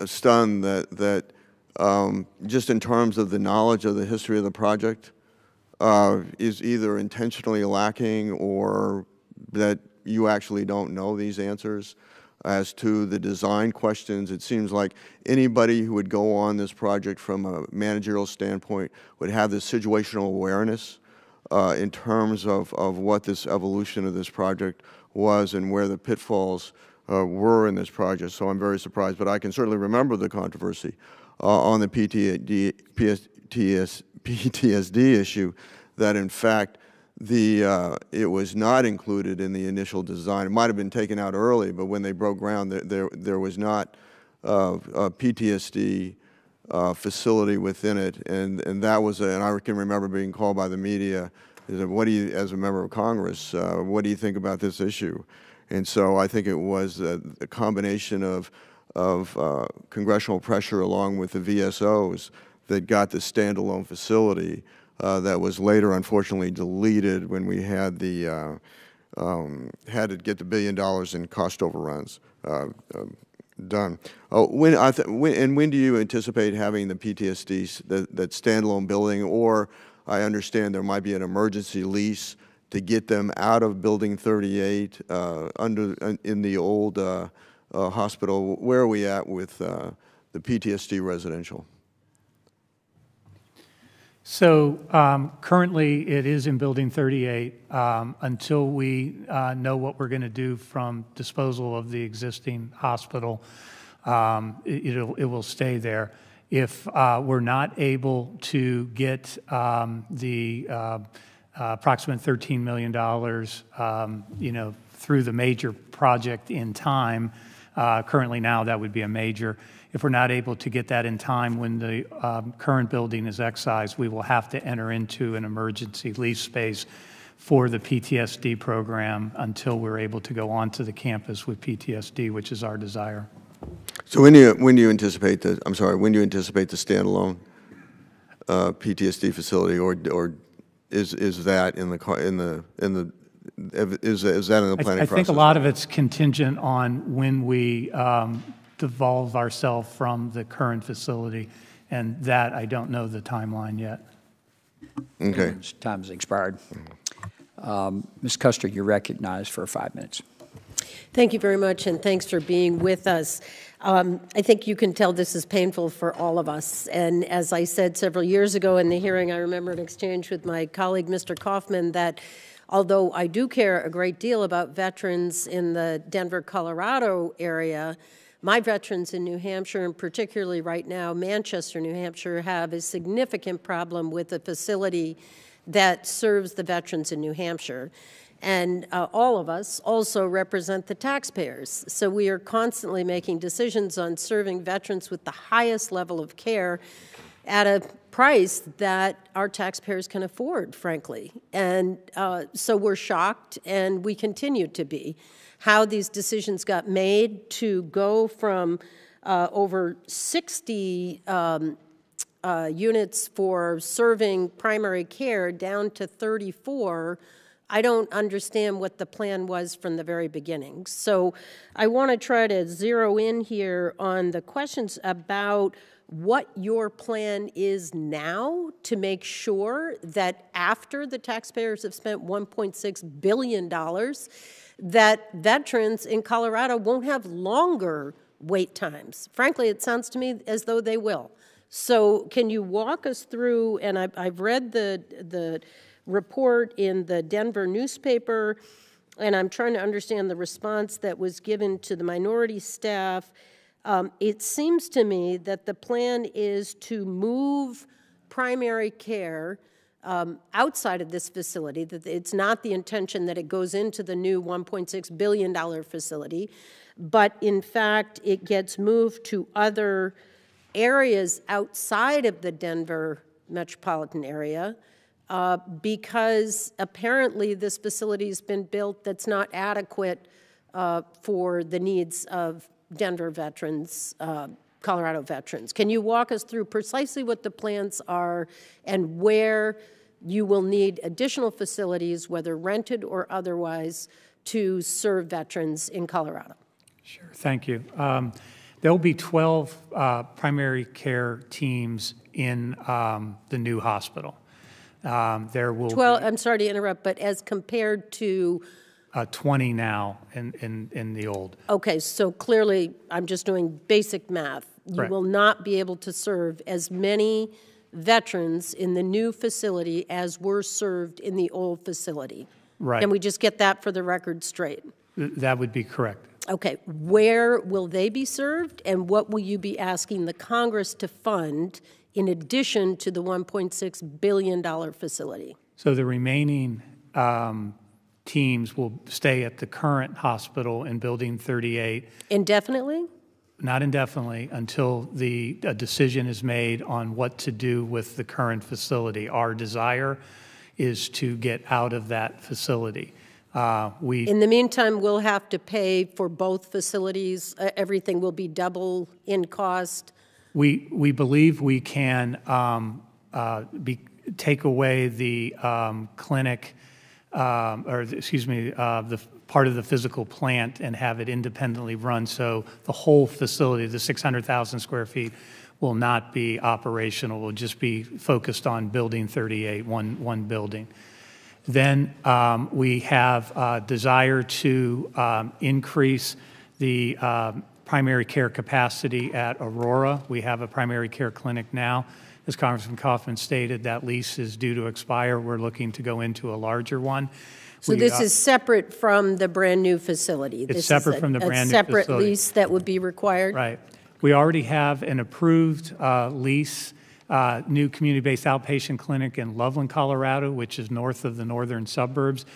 Speaker 7: stunned that just in terms of the knowledge of the history of the project is either intentionally lacking or that you actually don't know these answers. As to the design questions, it seems like anybody who would go on this project from a managerial standpoint would have this situational awareness in terms of what this evolution of this project was and where the pitfalls were in this project. So I'm very surprised, but I can certainly remember the controversy on the PTSD issue, that in fact it was not included in the initial design. It might have been taken out early, but when they broke ground, there was not a PTSD facility within it, and that was and I can remember being called by the media. What do you, as a member of Congress, what do you think about this issue? And so I think it was a combination of congressional pressure along with the VSOs that got the standalone facility that was later, unfortunately, deleted when we had the had to get the $1 billion in cost overruns done. When do you anticipate having the PTSD, that standalone building, or I understand there might be an emergency lease to get them out of Building 38 in the old hospital? Where are we at with the PTSD residential?
Speaker 6: So currently it is in Building 38 until we know what we're going to do from disposal of the existing hospital. It will stay there. If we're not able to get the approximate $13 million, through the major project in time, currently now that would be a major. If we're not able to get that in time when the current building is excised, we will have to enter into an emergency lease space for the PTSD program until we're able to go onto the campus with PTSD, which is our desire.
Speaker 7: So when do you anticipate the standalone PTSD facility, or is that in the planning process?
Speaker 6: I think a lot of it's contingent on when we devolve ourselves from the current facility, and that I don't know the timeline yet.
Speaker 7: Okay.
Speaker 1: Time has expired. Ms. Custer, you're recognized for 5 minutes.
Speaker 13: Thank you very much, and thanks for being with us. I think you can tell this is painful for all of us. And as I said several years ago in the hearing, I remember an exchange with my colleague, Mr. Coffman, that although I do care a great deal about veterans in the Denver, Colorado area, my veterans in New Hampshire, and particularly right now, Manchester, New Hampshire, have a significant problem with a facility that serves the veterans in New Hampshire. And all of us also represent the taxpayers. So we are constantly making decisions on serving veterans with the highest level of care at a price that our taxpayers can afford, frankly. And so we're shocked, and we continue to be, how these decisions got made to go from over 60 units for serving primary care down to 34. I don't understand what the plan was from the very beginning. So I want to try to zero in here on the questions about what your plan is now to make sure that after the taxpayers have spent $1.6 billion, that veterans in Colorado won't have longer wait times. Frankly, it sounds to me as though they will. So can you walk us through, and I've read the report in the Denver newspaper, and I'm trying to understand the response that was given to the minority staff. It seems to me that the plan is to move primary care outside of this facility, that it's not the intention that it goes into the new $1.6 billion facility, but in fact it gets moved to other areas outside of the Denver metropolitan area. because apparently this facility has been built that's not adequate for the needs of Denver veterans, Colorado veterans. Can you walk us through precisely what the plans are and where you will need additional facilities, whether rented or otherwise, to serve veterans in Colorado?
Speaker 6: Sure, thank you. There will be 12 primary care teams in the new hospital. There will
Speaker 13: 12, I'm sorry to interrupt, but as compared to
Speaker 6: 20 now in the old.
Speaker 13: Okay, so clearly, I'm just doing basic math. You
Speaker 6: Right.
Speaker 13: will not be able to serve as many veterans in the new facility as were served in the old facility.
Speaker 6: Right.
Speaker 13: Can we just get that for the record straight?
Speaker 6: That would be correct.
Speaker 13: Okay, where will they be served, and what will you be asking the Congress to fund in addition to the $1.6 billion facility?
Speaker 6: So the remaining teams will stay at the current hospital in Building 38.
Speaker 13: Indefinitely?
Speaker 6: Not indefinitely, until a decision is made on what to do with the current facility. Our desire is to get out of that facility.
Speaker 13: In the meantime, we'll have to pay for both facilities. Everything will be double in cost.
Speaker 6: We believe we can take away the clinic, the part of the physical plant and have it independently run. So the whole facility, the 600,000 square feet, will not be operational. Will just be focused on Building 38, one building. Then we have a desire to increase the primary care capacity at Aurora. We have a primary care clinic now. As Congressman Coffman stated, that lease is due to expire. We're looking to go into a larger one.
Speaker 13: So this is separate from the brand-new facility?
Speaker 6: It's separate from the brand-new facility.
Speaker 13: A separate lease that would be required?
Speaker 6: Right. We already have an approved lease, new community-based outpatient clinic in Loveland, Colorado, which is north of the northern suburbs,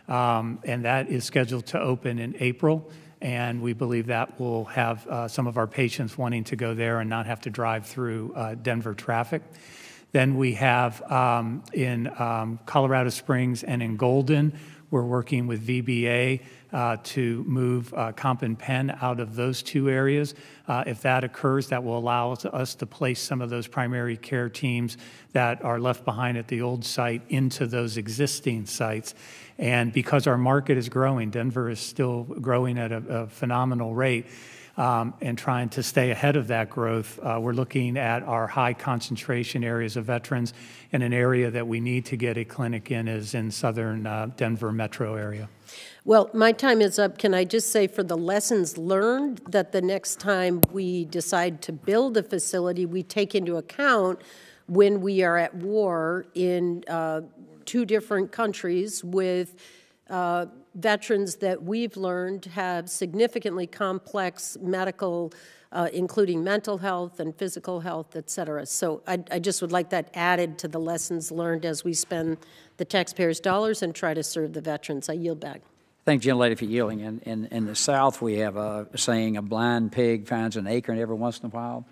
Speaker 6: and that is scheduled to open in April. And we believe that will have some of our patients wanting to go there and not have to drive through Denver traffic. Then we have in Colorado Springs and in Golden, we're working with VBA to move Comp and Penn out of those two areas. If that occurs, that will allow us to place some of those primary care teams that are left behind at the old site into those existing sites. And because our market is growing, Denver is still growing at a phenomenal rate, and trying to stay ahead of that growth, we're looking at our high concentration areas of veterans, and an area that we need to get a clinic in is in southern Denver metro area.
Speaker 13: Well, my time is up. Can I just say for the lessons learned that the next time we decide to build a facility, we take into account when we are at war in two different countries with veterans that we've learned have significantly complex medical, including mental health and physical health, et cetera. So I just would like that added to the lessons learned as we spend the taxpayers' dollars and try to serve the veterans. I yield back.
Speaker 1: Thank you, gentlelady, for yielding. In the South, we have a saying, a blind pig finds an acorn every once in a while.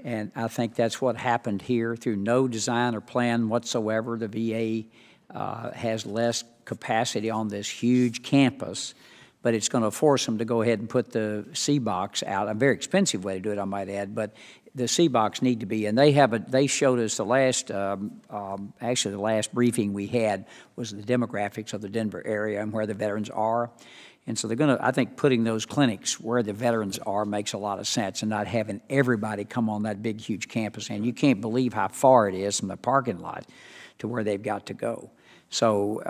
Speaker 1: And I think that's what happened here. Through no design or plan whatsoever, the VA has less capacity on this huge campus, but it's going to force them to go ahead and put the C-box out. A very expensive way to do it, I might add, but the C-box need to be, and they showed us the last, actually the last briefing we had was the demographics of the Denver area and where the veterans are. And so they're going to, I think putting those clinics where the veterans are makes a lot of sense, and not having everybody come on that big, huge campus. And you can't believe how far it is from the parking lot to where they've got to go. So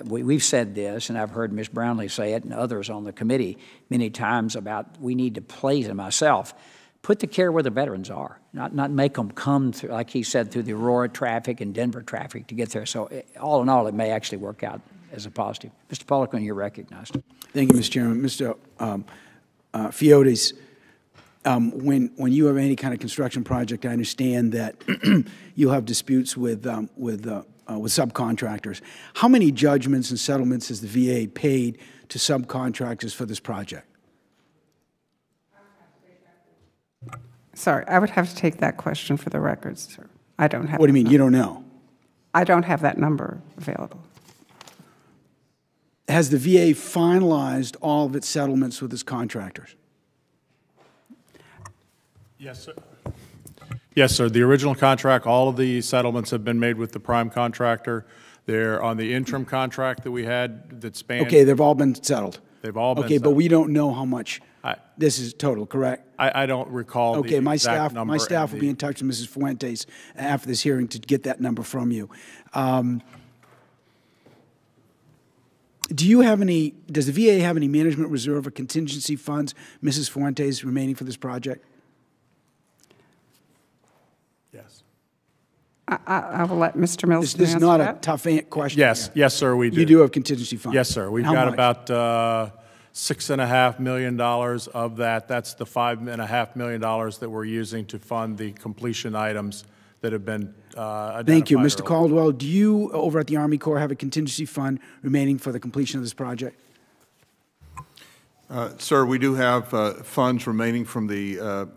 Speaker 1: we've said this, and I've heard Ms. Brownlee say it and others on the committee many times about we need to place, and myself, put the care where the veterans are, not make them come through, like he said, through the Aurora traffic and Denver traffic to get there. So all in all, it may actually work out as a positive. Mr. Poliquin, you're recognized.
Speaker 14: Thank you, Mr. Chairman. Mr. Fiotes, when you have any kind of construction project, I understand that you'll have disputes with subcontractors. How many judgments and settlements has the VA paid to subcontractors for this project?
Speaker 3: Sorry, I would have to take that question for the record, sir. I don't have.
Speaker 14: What do you mean? You don't know?
Speaker 3: I don't have that number available.
Speaker 14: Has the VA finalized all of its settlements with its contractors?
Speaker 11: Yes, sir. Yes, sir. The original contract, all of the settlements have been made with the prime contractor. They're on the interim contract that we had that spanned.
Speaker 14: Okay, they've all been settled.
Speaker 11: They've all been
Speaker 14: Okay, but
Speaker 11: settled.
Speaker 14: we don't know how much this is total, correct?
Speaker 11: I don't recall
Speaker 14: Okay,
Speaker 11: the
Speaker 14: my
Speaker 11: exact
Speaker 14: staff,
Speaker 11: number.
Speaker 14: my staff will be in touch with Mrs. Fuentes after this hearing to get that number from you. Do you have any, does the VA have any management reserve or contingency funds, Mrs. Fuentes, remaining for this project?
Speaker 11: Yes.
Speaker 3: I will let Mr. Mills
Speaker 14: This is
Speaker 3: answer
Speaker 14: not
Speaker 3: that.
Speaker 14: a tough question.
Speaker 11: Yes, yes, sir, we do.
Speaker 14: You do have contingency funds?
Speaker 11: Yes, sir. We've
Speaker 14: How
Speaker 11: got
Speaker 14: much?
Speaker 11: about $6.5 million of that. That's the $5.5 million that we're using to fund the completion items that have been identified.
Speaker 14: Thank you. Mr.
Speaker 11: earlier.
Speaker 14: Caldwell, do you, over at the Army Corps, have a contingency fund remaining for the completion of this project?
Speaker 4: Sir, we do have funds remaining from the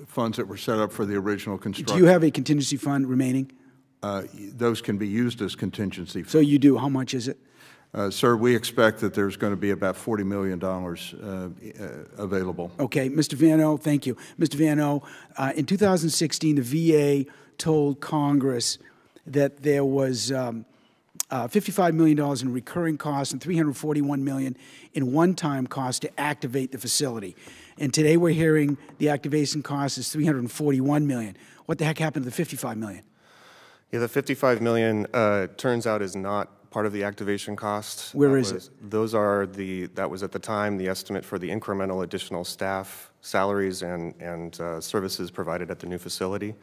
Speaker 4: funds that were set up for the original construction.
Speaker 14: Do you have a contingency fund remaining?
Speaker 4: Those can be used as contingency funds.
Speaker 14: So you do. How much is it?
Speaker 4: Sir, we expect that there's going to be about $40 million available.
Speaker 14: Okay. Mr. Vano, thank you. Mr. Vano, in 2016, the VA told Congress that there was $55 million in recurring costs and $341 million in one-time costs to activate the facility. And today we're hearing the activation cost is $341 million. What the heck happened to the $55 million?
Speaker 5: Yeah, the $55 million turns out is not part of the activation costs.
Speaker 14: Where is it?
Speaker 5: Those are that was at the time the estimate for the incremental additional staff, salaries, and services provided at the new facility,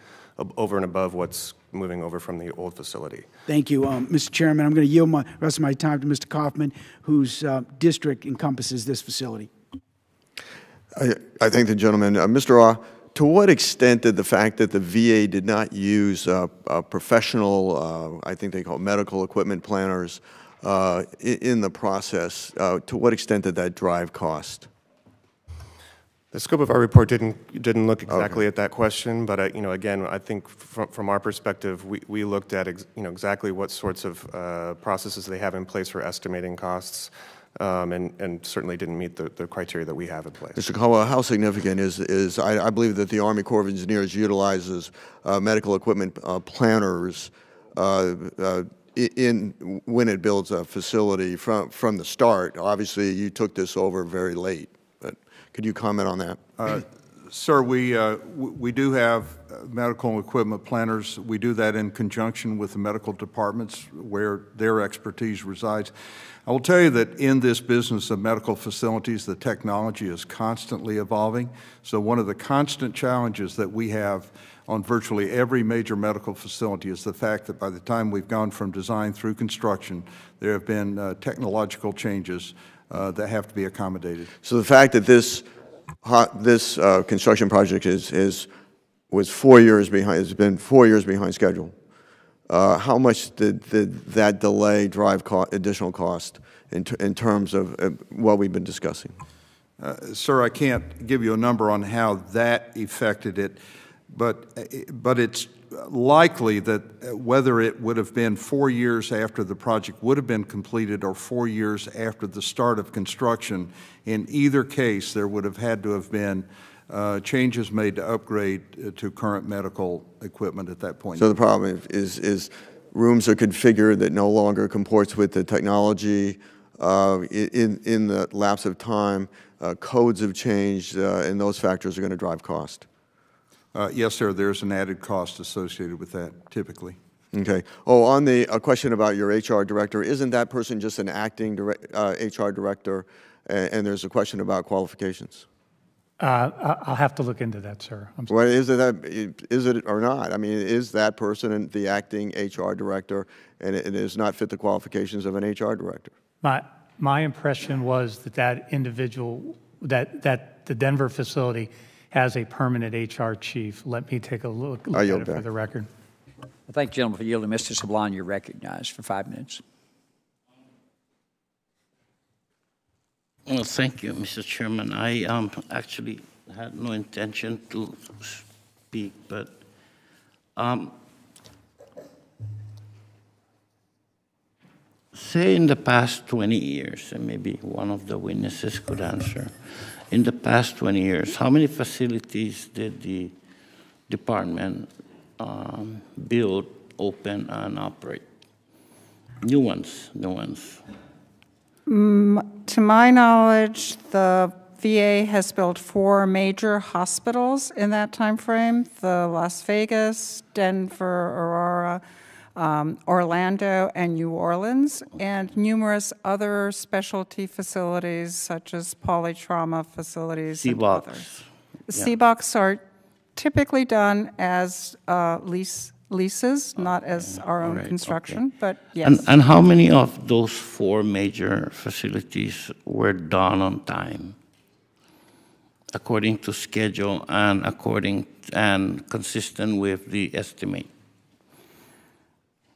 Speaker 5: over and above what's moving over from the old facility.
Speaker 14: Thank you, Mr. Chairman. I'm going to yield the rest of my time to Mr. Coffman, whose district encompasses this facility.
Speaker 7: I thank the gentleman. Mr. Ah, to what extent did the fact that the VA did not use professional, I think they call medical equipment planners, in the process, to what extent did that drive cost?
Speaker 5: The scope of our report didn't look exactly at that question, but you know, again, I think from our perspective, we looked at exactly what sorts of processes they have in place for estimating costs, and certainly didn't meet the criteria that we have in place.
Speaker 7: Mr. Caldwell, how significant is I believe that the Army Corps of Engineers utilizes medical equipment planners when it builds a facility from the start. Obviously, you took this over very late. Could you comment on that?
Speaker 4: Sir, we do have medical equipment planners. We do that in conjunction with the medical departments where their expertise resides. I will tell you that in this business of medical facilities, the technology is constantly evolving. So one of the constant challenges that we have on virtually every major medical facility is the fact that by the time we've gone from design through construction, there have been technological changes that have to be accommodated.
Speaker 7: So the fact that this construction project was 4 years behind, has been 4 years behind schedule. How much did that delay drive additional cost in terms of what we've been discussing?
Speaker 4: Sir, I can't give you a number on how that affected it, but it's likely that whether it would have been 4 years after the project would have been completed or 4 years after the start of construction, in either case there would have had to have been changes made to upgrade to current medical equipment at that point.
Speaker 7: So the problem is rooms are configured that no longer comports with the technology in the lapse of time. Codes have changed, and those factors are going to drive cost.
Speaker 4: Yes, sir. There's an added cost associated with that, typically.
Speaker 7: Okay. Oh, on the question about your HR director, isn't that person just an acting HR director, and there's a question about qualifications?
Speaker 6: I'll have to look into that, sir. I'm sorry.
Speaker 7: Well, is it or not? I mean, is that person the acting HR director, and it does not fit the qualifications of an HR director?
Speaker 6: My impression was that individual, that the Denver facility has a permanent HR chief. Let me take a look at it for the record.
Speaker 1: Well, thank you, gentlemen, for yielding. Mr. Sablon, you're recognized for 5 minutes.
Speaker 15: Well, thank you, Mr. Chairman. I actually had no intention to speak, but say in the past 20 years, and maybe one of the witnesses could answer, in the past 20 years, how many facilities did the department build, open, and operate? New ones, new ones.
Speaker 3: To my knowledge, the VA has built 4 major hospitals in that time frame: the Las Vegas, Denver, Aurora, Orlando, and New Orleans, and numerous other specialty facilities such as polytrauma facilities and others. CBOCs are typically done as leases, not as our own construction, but yes.
Speaker 15: And how many of those 4 major facilities were done on time, according to schedule and consistent with the estimate?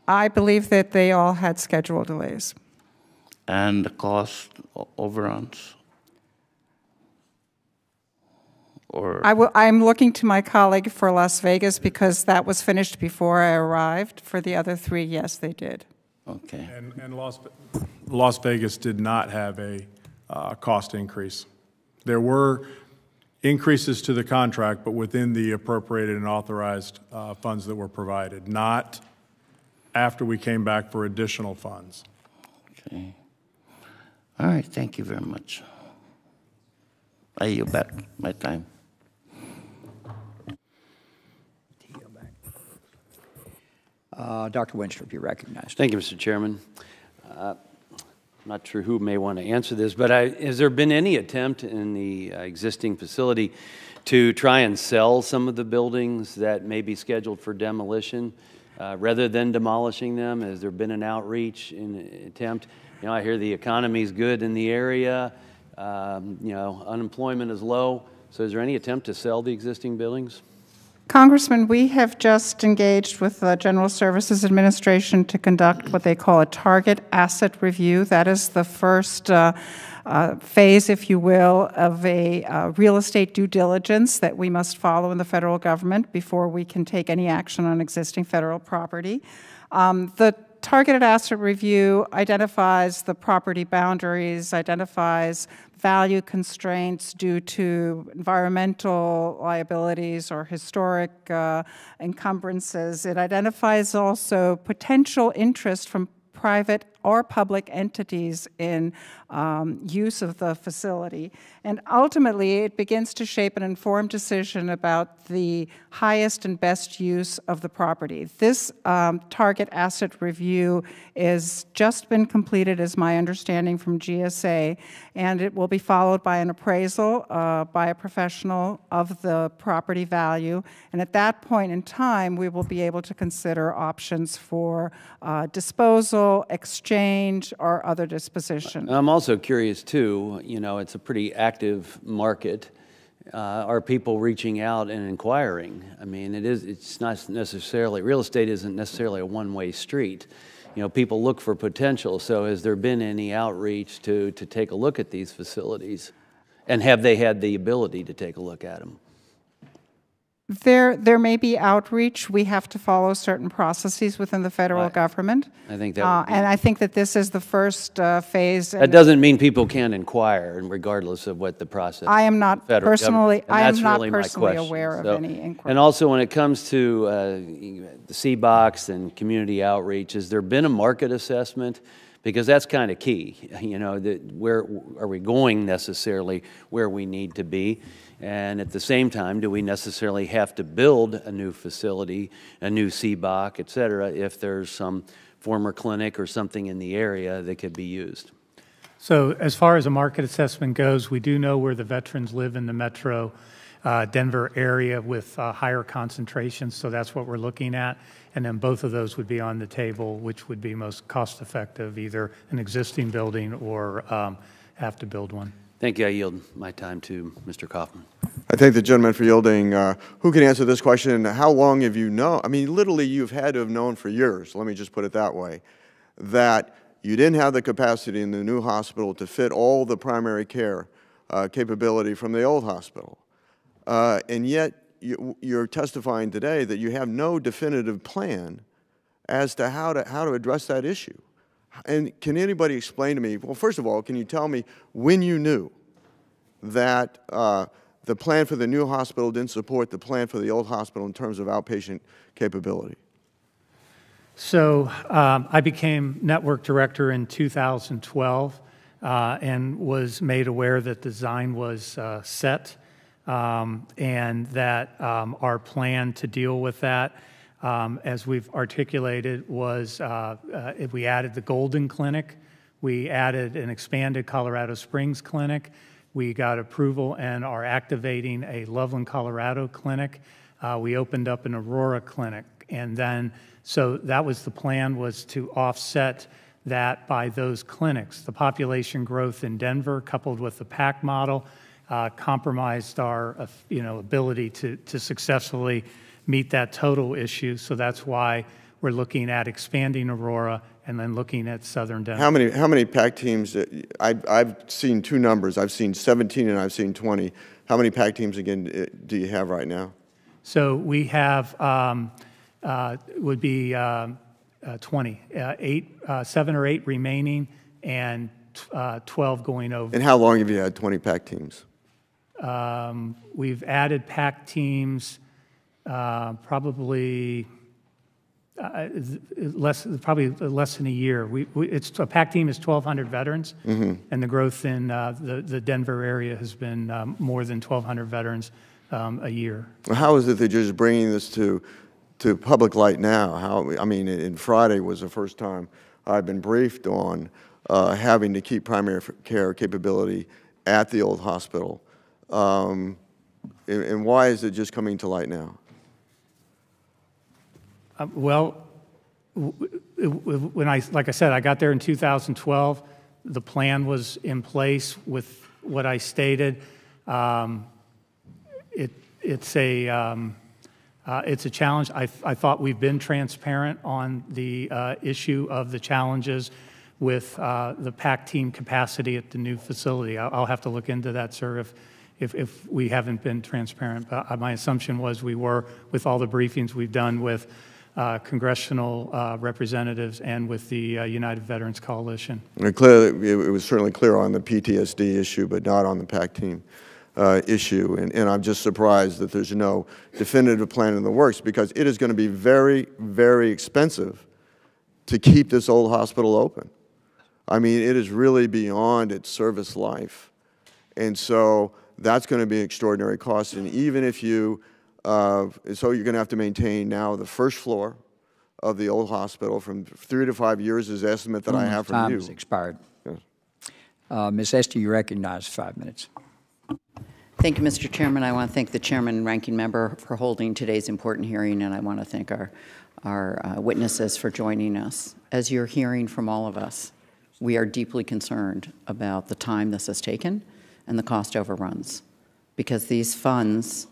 Speaker 3: I believe that they all had schedule delays.
Speaker 15: And the cost overruns? Or
Speaker 3: I'm looking to my colleague for Las Vegas because that was finished before I arrived. For the other 3, yes, they did.
Speaker 15: Okay.
Speaker 11: And Las Vegas did not have a cost increase. There were increases to the contract, but within the appropriated and authorized funds that were provided, not after we came back for additional funds.
Speaker 15: Okay. All right, thank you very much. I yield back my time.
Speaker 1: Dr. Winstrup, you're recognized.
Speaker 16: Thank you, Mr. Chairman. I'm not sure who may want to answer this, but has there been any attempt in the existing facility to try and sell some of the buildings that may be scheduled for demolition rather than demolishing them? Has there been an outreach attempt? You know, I hear the economy's good in the area. You know, unemployment is low. So is there any attempt to sell the existing buildings?
Speaker 3: Congressman, we have just engaged with the General Services Administration to conduct what they call a target asset review. That is the first phase, if you will, of a real estate due diligence that we must follow in the federal government before we can take any action on existing federal property. The targeted asset review identifies the property boundaries, identifies value constraints due to environmental liabilities or historic encumbrances. It identifies also potential interest from private or public entities in use of the facility. And ultimately, it begins to shape an informed decision about the highest and best use of the property. This target asset review is just been completed, is my understanding from GSA, and it will be followed by an appraisal by a professional of the property value. And at that point in time, we will be able to consider options for disposal, exchange, or other disposition.
Speaker 16: I'm also curious too, you know, it's a pretty active market. Are people reaching out and inquiring? I mean, it's not necessarily, real estate isn't necessarily a one-way street. You know, people look for potential. So has there been any outreach to take a look at these facilities? And have they had the ability to take a look at them?
Speaker 3: There may be outreach. We have to follow certain processes within the federal government.
Speaker 16: I think that
Speaker 3: and I think that this is the first phase.
Speaker 16: That doesn't mean people can't inquire, regardless of what the process.
Speaker 3: I am not personally. I am not
Speaker 16: really
Speaker 3: personally aware of any inquiry.
Speaker 16: And also, when it comes to the CBOCs and community outreach, has there been a market assessment? Because that's kind of key. You know, where are we going necessarily where we need to be? And at the same time, do we necessarily have to build a new facility, a new CBOC, et cetera, if there's some former clinic or something in the area that could be used?
Speaker 6: So as far as a market assessment goes, we do know where the veterans live in the metro Denver area with higher concentrations, so that's what we're looking at. And then both of those would be on the table, which would be most cost effective, either an existing building or have to build one.
Speaker 16: Thank you. I yield my time to Mr. Coffman.
Speaker 7: I thank the gentleman for yielding. Who can answer this question? How long have you known? I mean, literally, you've had to have known for years, let me just put it that way, that you didn't have the capacity in the new hospital to fit all the primary care capability from the old hospital. And yet, you're testifying today that you have no definitive plan as to how to address that issue. And can anybody explain to me, well, first of all, can you tell me when you knew that the plan for the new hospital didn't support the plan for the old hospital in terms of outpatient capability?
Speaker 6: So I became network director in 2012 and was made aware that design was set and that our plan to deal with that, as we've articulated, was if we added the Golden Clinic, we added an expanded Colorado Springs Clinic, we got approval and are activating a Loveland, Colorado clinic. We opened up an Aurora clinic, and then so that was the plan, was to offset that by those clinics. The population growth in Denver, coupled with the PAC model, compromised our ability to successfully meet that total issue. So that's why we're looking at expanding Aurora and then looking at Southern Denver.
Speaker 7: How many PAC teams? I've seen two numbers. I've seen 17 and I've seen 20. How many PAC teams again do you have right now?
Speaker 6: So we have would be 20, 7 or 8 remaining, and 12 going over.
Speaker 7: And how long have you had 20 PAC teams?
Speaker 6: We've added PAC teams probably less than a year. It's a PAC team is 1,200 veterans, and the growth in the Denver area has been more than 1,200 veterans a year.
Speaker 7: How is it that you're just bringing this to public light now? I mean, in Friday was the first time I've been briefed on having to keep primary care capability at the old hospital. And why is it just coming to light now?
Speaker 6: Well, like I said, I got there in 2012. The plan was in place with what I stated. It's a challenge. I thought we've been transparent on the issue of the challenges with the PAC team capacity at the new facility. I'll have to look into that, sir, if we haven't been transparent. But my assumption was we were, with all the briefings we've done with congressional representatives and with the United Veterans Coalition.
Speaker 7: And clearly, it was certainly clear on the PTSD issue, but not on the PAC team issue. And I'm just surprised that there's no definitive plan in the works, because it is going to be very, very expensive to keep this old hospital open. I mean, it is really beyond its service life. And so that's going to be extraordinary cost. And even if you, so you're going to have to maintain now the first floor of the old hospital from 3 to 5 years is the estimate that I have from
Speaker 1: Time
Speaker 7: you.
Speaker 1: has expired.
Speaker 7: Yes.
Speaker 1: Ms. Esther, you recognize 5 minutes.
Speaker 17: Thank you, Mr. Chairman. I want to thank the chairman and ranking member for holding today's important hearing, and I want to thank our witnesses for joining us. As you're hearing from all of us, we are deeply concerned about the time this has taken and the cost overruns, because these funds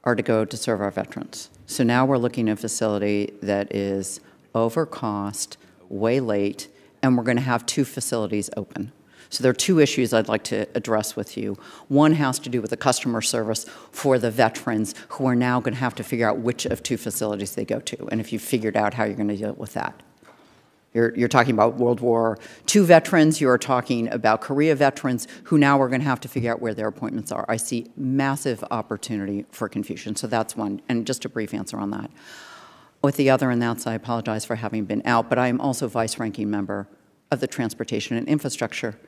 Speaker 17: are to go to serve our veterans. So now we're looking at a facility that is over cost, way late, and we're going to have 2 facilities open. So there are 2 issues I'd like to address with you. One has to do with the customer service for the veterans who are now going to have to figure out which of 2 facilities they go to, and if you've figured out how you're going to deal with that. You're talking about World War II veterans, you're talking about Korea veterans who now are going to have to figure out where their appointments are. I see massive opportunity for confusion, so that's one, and just a brief answer on that. With the other, and that's, I apologize for having been out, but I am also vice-ranking member of the Transportation and Infrastructure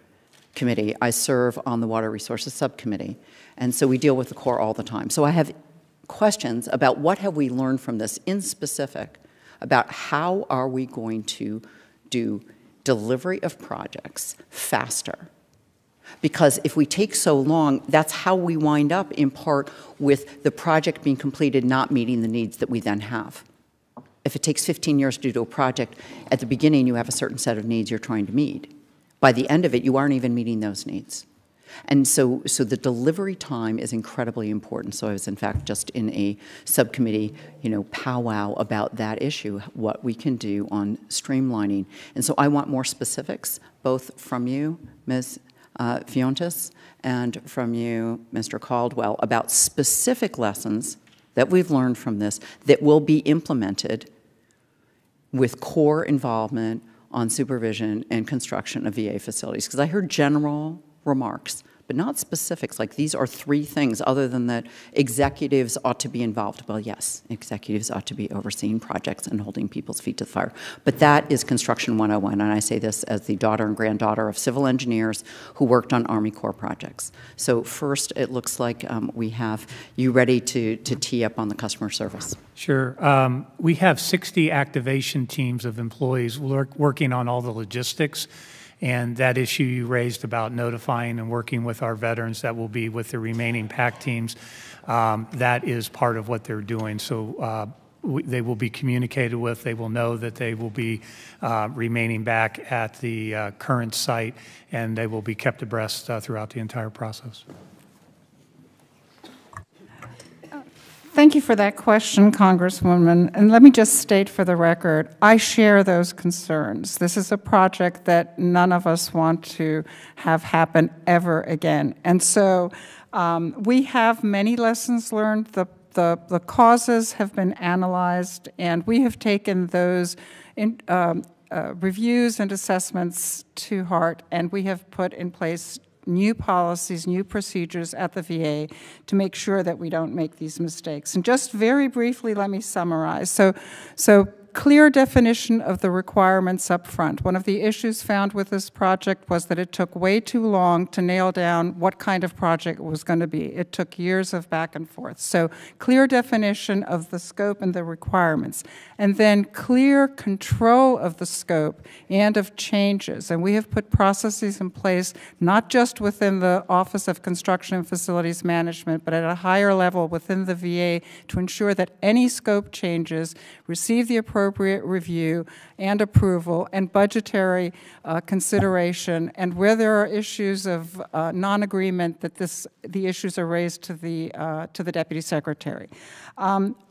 Speaker 17: Committee. I serve on the Water Resources Subcommittee, and so we deal with the Corps all the time. So I have questions about what have we learned from this in specific about how are we going to do delivery of projects faster. Because if we take so long, that's how we wind up in part with the project being completed not meeting the needs that we then have. If it takes 15 years to do a project, at the beginning you have a certain set of needs you're trying to meet. By the end of it, you aren't even meeting those needs. And so the delivery time is incredibly important. So I was, in fact, just in a subcommittee, powwow about that issue, what we can do on streamlining. And so I want more specifics, both from you, Ms. Fiontes, and from you, Mr. Caldwell, about specific lessons that we've learned from this that will be implemented with core involvement on supervision and construction of VA facilities? Because I heard general remarks, but not specifics, like these are 3 things other than that executives ought to be involved. Well, yes, executives ought to be overseeing projects and holding people's feet to the fire. But that is Construction 101, and I say this as the daughter and granddaughter of civil engineers who worked on Army Corps projects. So first, it looks like we have you ready to tee up on the customer service.
Speaker 6: Sure. We have 60 activation teams of employees working on all the logistics. And that issue you raised about notifying and working with our veterans that will be with the remaining PAC teams, that is part of what they're doing. So they will be communicated with. They will know that they will be remaining back at the current site, and they will be kept abreast throughout the entire process.
Speaker 3: Thank you for that question, Congresswoman. And let me just state for the record, I share those concerns. This is a project that none of us want to have happen ever again. And so we have many lessons learned. The causes have been analyzed, and we have taken those reviews and assessments to heart, and we have put in place new policies, new procedures at the VA to make sure that we don't make these mistakes. And just very briefly, let me summarize. So clear definition of the requirements up front. One of the issues found with this project was that it took way too long to nail down what kind of project it was going to be. It took years of back and forth. So clear definition of the scope and the requirements. And then clear control of the scope and of changes. And we have put processes in place, not just within the Office of Construction and Facilities Management, but at a higher level within the VA to ensure that any scope changes receive the appropriate review and approval and budgetary consideration, and where there are issues of non-agreement, that the issues are raised to the Deputy Secretary.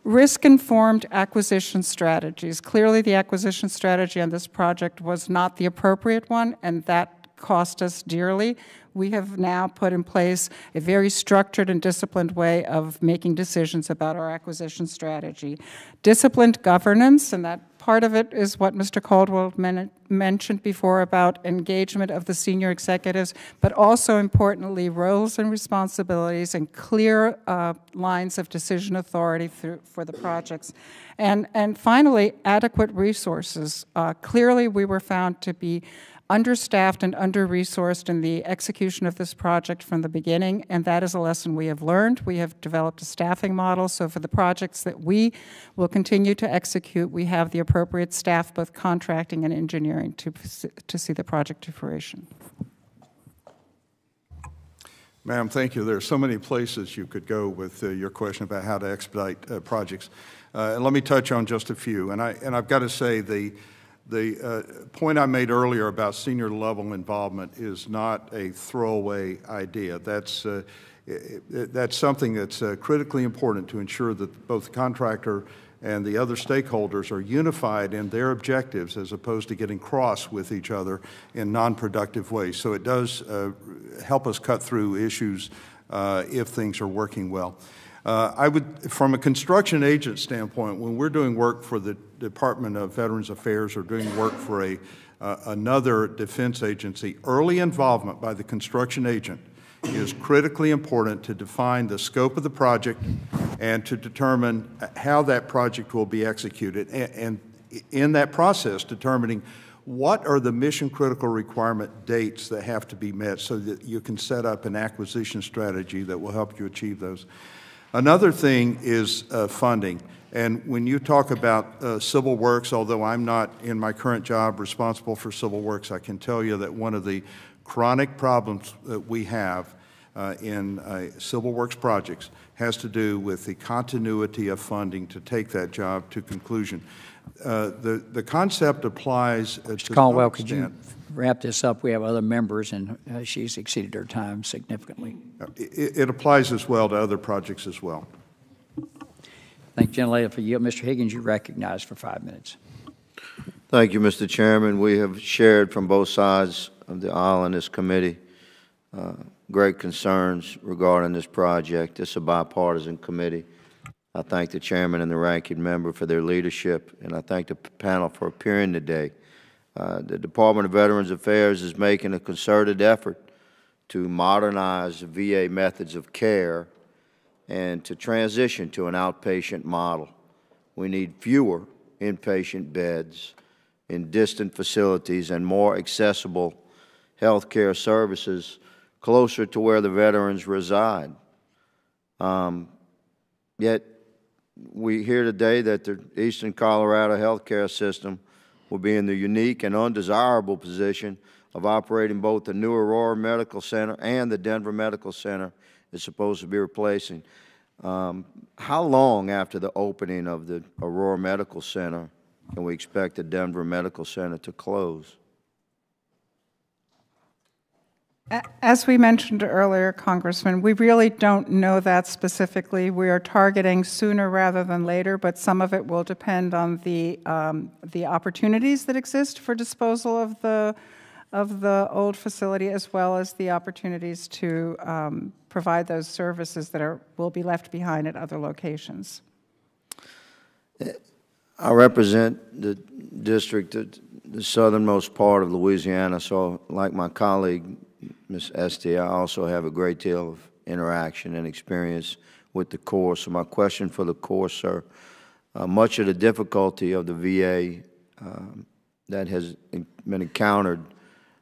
Speaker 3: Risk-informed acquisition strategies. Clearly, the acquisition strategy on this project was not the appropriate one, and that cost us dearly. We have now put in place a very structured and disciplined way of making decisions about our acquisition strategy. Disciplined governance, and that part of it is what Mr. Caldwell mentioned before about engagement of the senior executives, but also importantly, roles and responsibilities and clear lines of decision authority for the projects. And finally, adequate resources. Clearly, we were found to be understaffed and under-resourced in the execution of this project from the beginning, and that is a lesson we have learned. We have developed a staffing model, so for the projects that we will continue to execute, we have the appropriate staff, both contracting and engineering, to see the project to fruition.
Speaker 4: Ma'am, thank you. There are so many places you could go with your question about how to expedite projects. And let me touch on just a few. And I've got to say, the point I made earlier about senior level involvement is not a throwaway idea. That's something that's critically important to ensure that both the contractor and the other stakeholders are unified in their objectives as opposed to getting cross with each other in non-productive ways. So it does help us cut through issues if things are working well. From a construction agent standpoint, when we're doing work for the Department of Veterans Affairs or doing work for another defense agency, early involvement by the construction agent is critically important to define the scope of the project and to determine how that project will be executed. And in that process, determining what are the mission-critical requirement dates that have to be met so that you can set up an acquisition strategy that will help you achieve those. Another thing is funding. And when you talk about civil works, although I'm not in my current job responsible for civil works, I can tell you that one of the chronic problems that we have in civil works projects has to do with the continuity of funding to take that job to conclusion. The concept applies
Speaker 1: Mr. Caldwell, could you wrap this up? We have other members, and she's exceeded her time significantly.
Speaker 4: It applies as well to other projects as well.
Speaker 1: Thank you, gentlelady, for you. Mr. Higgins, you recognized for 5 minutes.
Speaker 18: Thank you, Mr. Chairman. We have shared from both sides of the aisle in this committee great concerns regarding this project. It's a bipartisan committee. I thank the chairman and the ranking member for their leadership, and I thank the panel for appearing today. The Department of Veterans Affairs is making a concerted effort to modernize VA methods of care and to transition to an outpatient model. We need fewer inpatient beds in distant facilities and more accessible health care services closer to where the veterans reside. Yet we hear today that the Eastern Colorado health care system will be in the unique and undesirable position of operating both the new Aurora Medical Center and the Denver Medical Center it's supposed to be replacing. How long after the opening of the Aurora Medical Center can we expect the Denver Medical Center to close?
Speaker 3: As we mentioned earlier, Congressman, we really don't know that specifically. We are targeting sooner rather than later, but some of it will depend on the opportunities that exist for disposal of the old facility, as well as the opportunities to provide those services that will be left behind at other locations.
Speaker 18: I represent the district, the southernmost part of Louisiana, so like my colleague, Ms. Esty, I also have a great deal of interaction and experience with the Corps. So my question for the Corps, sir, much of the difficulty of the VA that has been encountered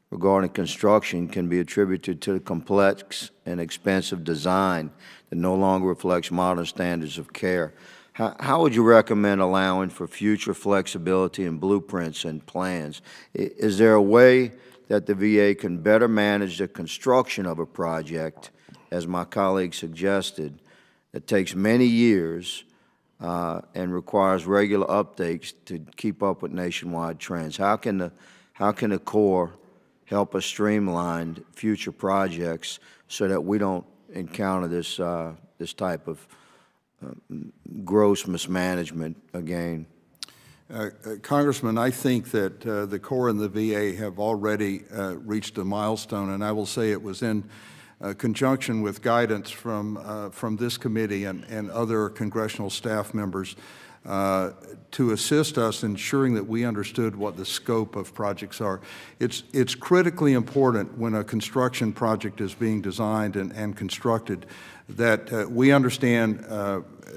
Speaker 18: regarding construction can be attributed to the complex and expensive design that no longer reflects modern standards of care. How would you recommend allowing for future flexibility in blueprints and plans? Is there a way that the VA can better manage the construction of a project, as my colleague suggested, that takes many years and requires regular updates to keep up with nationwide trends? How can the Corps help us streamline future projects so that we don't encounter this this type of gross mismanagement again?
Speaker 4: Congressman, I think that the Corps and the VA have already reached a milestone, and I will say it was in conjunction with guidance from this committee and other congressional staff members to assist us ensuring that we understood what the scope of projects are. It's critically important when a construction project is being designed and constructed that we understand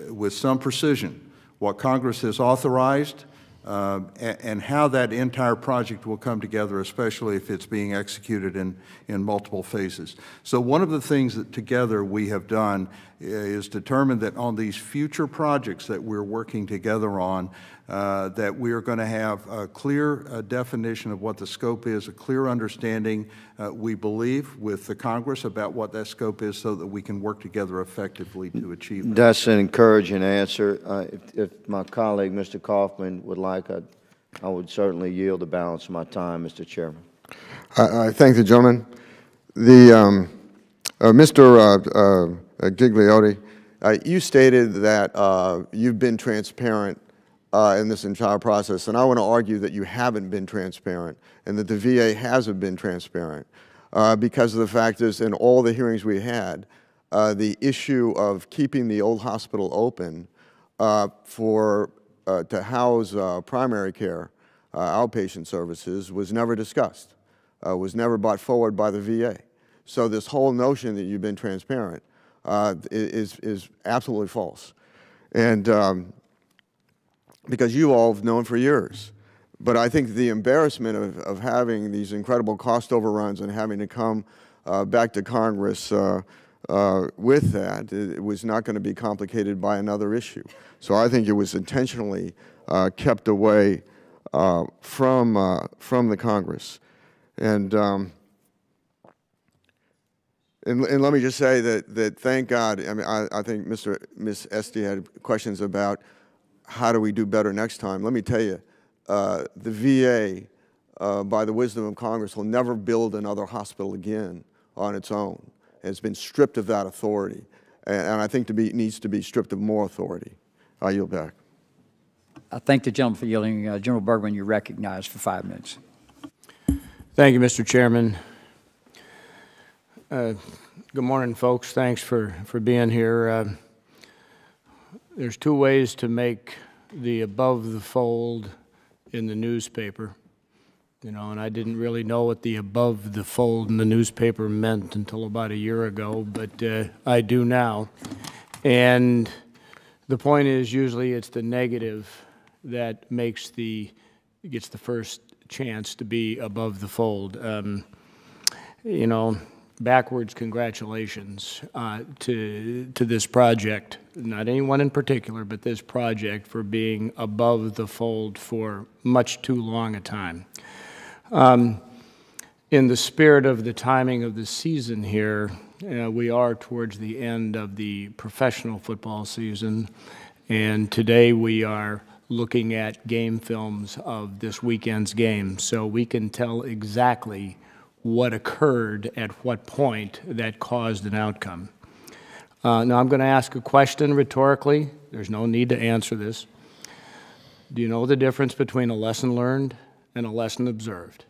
Speaker 4: with some precision what Congress has authorized and how that entire project will come together, especially if it's being executed in multiple phases. So one of the things that together we have done is determined that on these future projects that we're working together on, that we are going to have a clear definition of what the scope is, a clear understanding, we believe, with the Congress about what that scope is so that we can work together effectively to achieve that.
Speaker 18: That's an encouraging answer. If my colleague, Mr. Coffman, would like, I would certainly yield the balance of my time, Mr. Chairman.
Speaker 7: I thank the gentleman. Mr. Gigliotti, you stated that you've been transparent in this entire process, and I want to argue that you haven't been transparent and that the VA hasn't been transparent because of the fact is in all the hearings we had, the issue of keeping the old hospital open to house primary care outpatient services was never discussed, was never brought forward by the VA. So this whole notion that you've been transparent is absolutely false. And because you all have known for years. But I think the embarrassment of having these incredible cost overruns and having to come back to Congress with that, it was not going to be complicated by another issue. So I think it was intentionally kept away from the Congress. And let me just say that thank God, I mean, I think Ms. Esty had questions about how do we do better next time. Let me tell you, the VA, by the wisdom of Congress, will never build another hospital again on its own. It's been stripped of that authority, and I think needs to be stripped of more authority. I yield back.
Speaker 1: I thank the gentleman for yielding. General Bergman, you're recognized for 5 minutes.
Speaker 19: Thank you, Mr. Chairman. Good morning, folks. Thanks for being here. There's two ways to make the above the fold in the newspaper. and I didn't really know what the above the fold in the newspaper meant until about a year ago, but I do now. And the point is, usually it's the negative that gets the first chance to be above the fold. Backwards congratulations to this project, not anyone in particular, but this project for being above the fold for much too long a time. In the spirit of the timing of the season here, we are towards the end of the professional football season, and today we are looking at game films of this weekend's game, so we can tell exactly what occurred at what point that caused an outcome. Now I'm going to ask a question rhetorically. There's no need to answer this. Do you know the difference between a lesson learned and a lesson observed?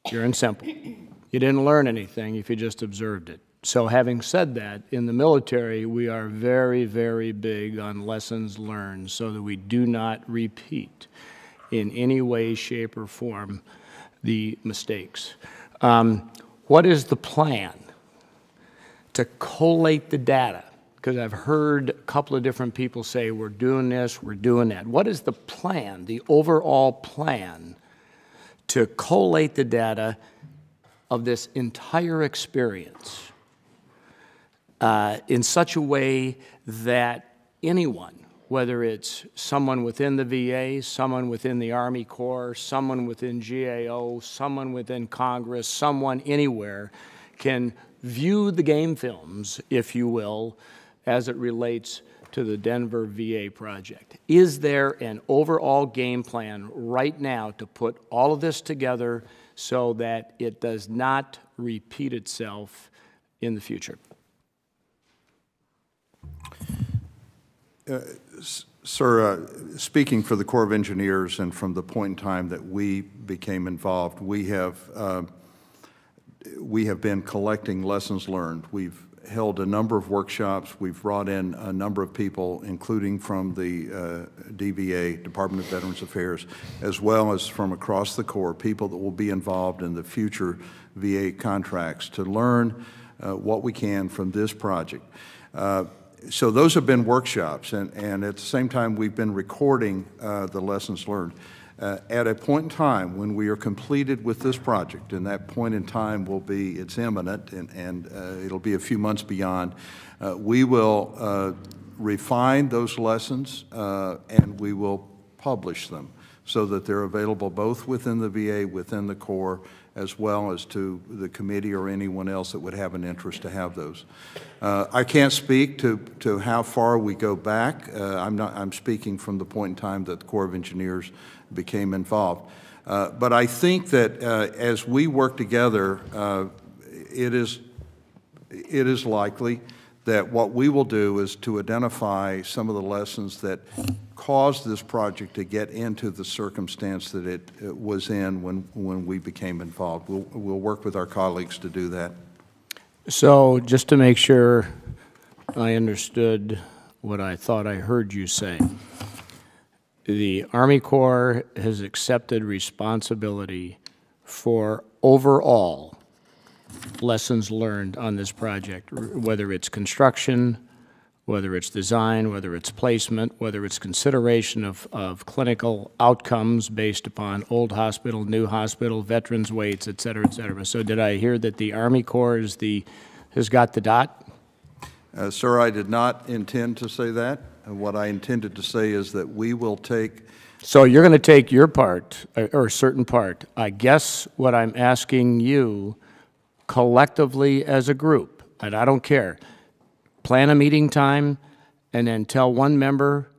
Speaker 19: Pure and simple. You didn't learn anything if you just observed it. So having said that, in the military, we are very, very big on lessons learned so that we do not repeat in any way, shape, or form the mistakes. What is the plan to collate the data? Because I've heard a couple of different people say, we're doing this, we're doing that. What is the plan, the overall plan, to collate the data of this entire experience in such a way that anyone, whether it's someone within the VA, someone within the Army Corps, someone within GAO, someone within Congress, someone anywhere, can view the game films, if you will, as it relates to the Denver VA project? Is there an overall game plan right now to put all of this together so that it does not repeat itself in the future?
Speaker 4: Sir, speaking for the Corps of Engineers and from the point in time that we became involved, we have been collecting lessons learned. We've held a number of workshops. We've brought in a number of people, including from the DVA, Department of Veterans Affairs, as well as from across the Corps, people that will be involved in the future VA contracts to learn what we can from this project. So those have been workshops, and at the same time, we've been recording the lessons learned. At a point in time when we are completed with this project, and that point in time will be, it's imminent, and it'll be a few months beyond, we will refine those lessons and we will publish them so that they're available both within the VA, within the Corps, as well as to the committee or anyone else that would have an interest to have those. I can't speak to how far we go back. I'm speaking from the point in time that the Corps of Engineers became involved. But I think that as we work together, it is likely that what we will do is to identify some of the lessons that caused this project to get into the circumstance that it was in when we became involved. We'll work with our colleagues to do that.
Speaker 19: So just to make sure I understood what I thought I heard you say, the Army Corps has accepted responsibility for overall lessons learned on this project, whether it's construction, whether it's design, whether it's placement, whether it's consideration of clinical outcomes based upon old hospital, new hospital, veterans' weights, et cetera, et cetera. So did I hear that the Army Corps has got the dot?
Speaker 4: Sir, I did not intend to say that. What I intended to say is that we will take...
Speaker 19: So you're going to take your part, or a certain part. I guess what I'm asking you collectively as a group, and I don't care, plan a meeting time and then tell one member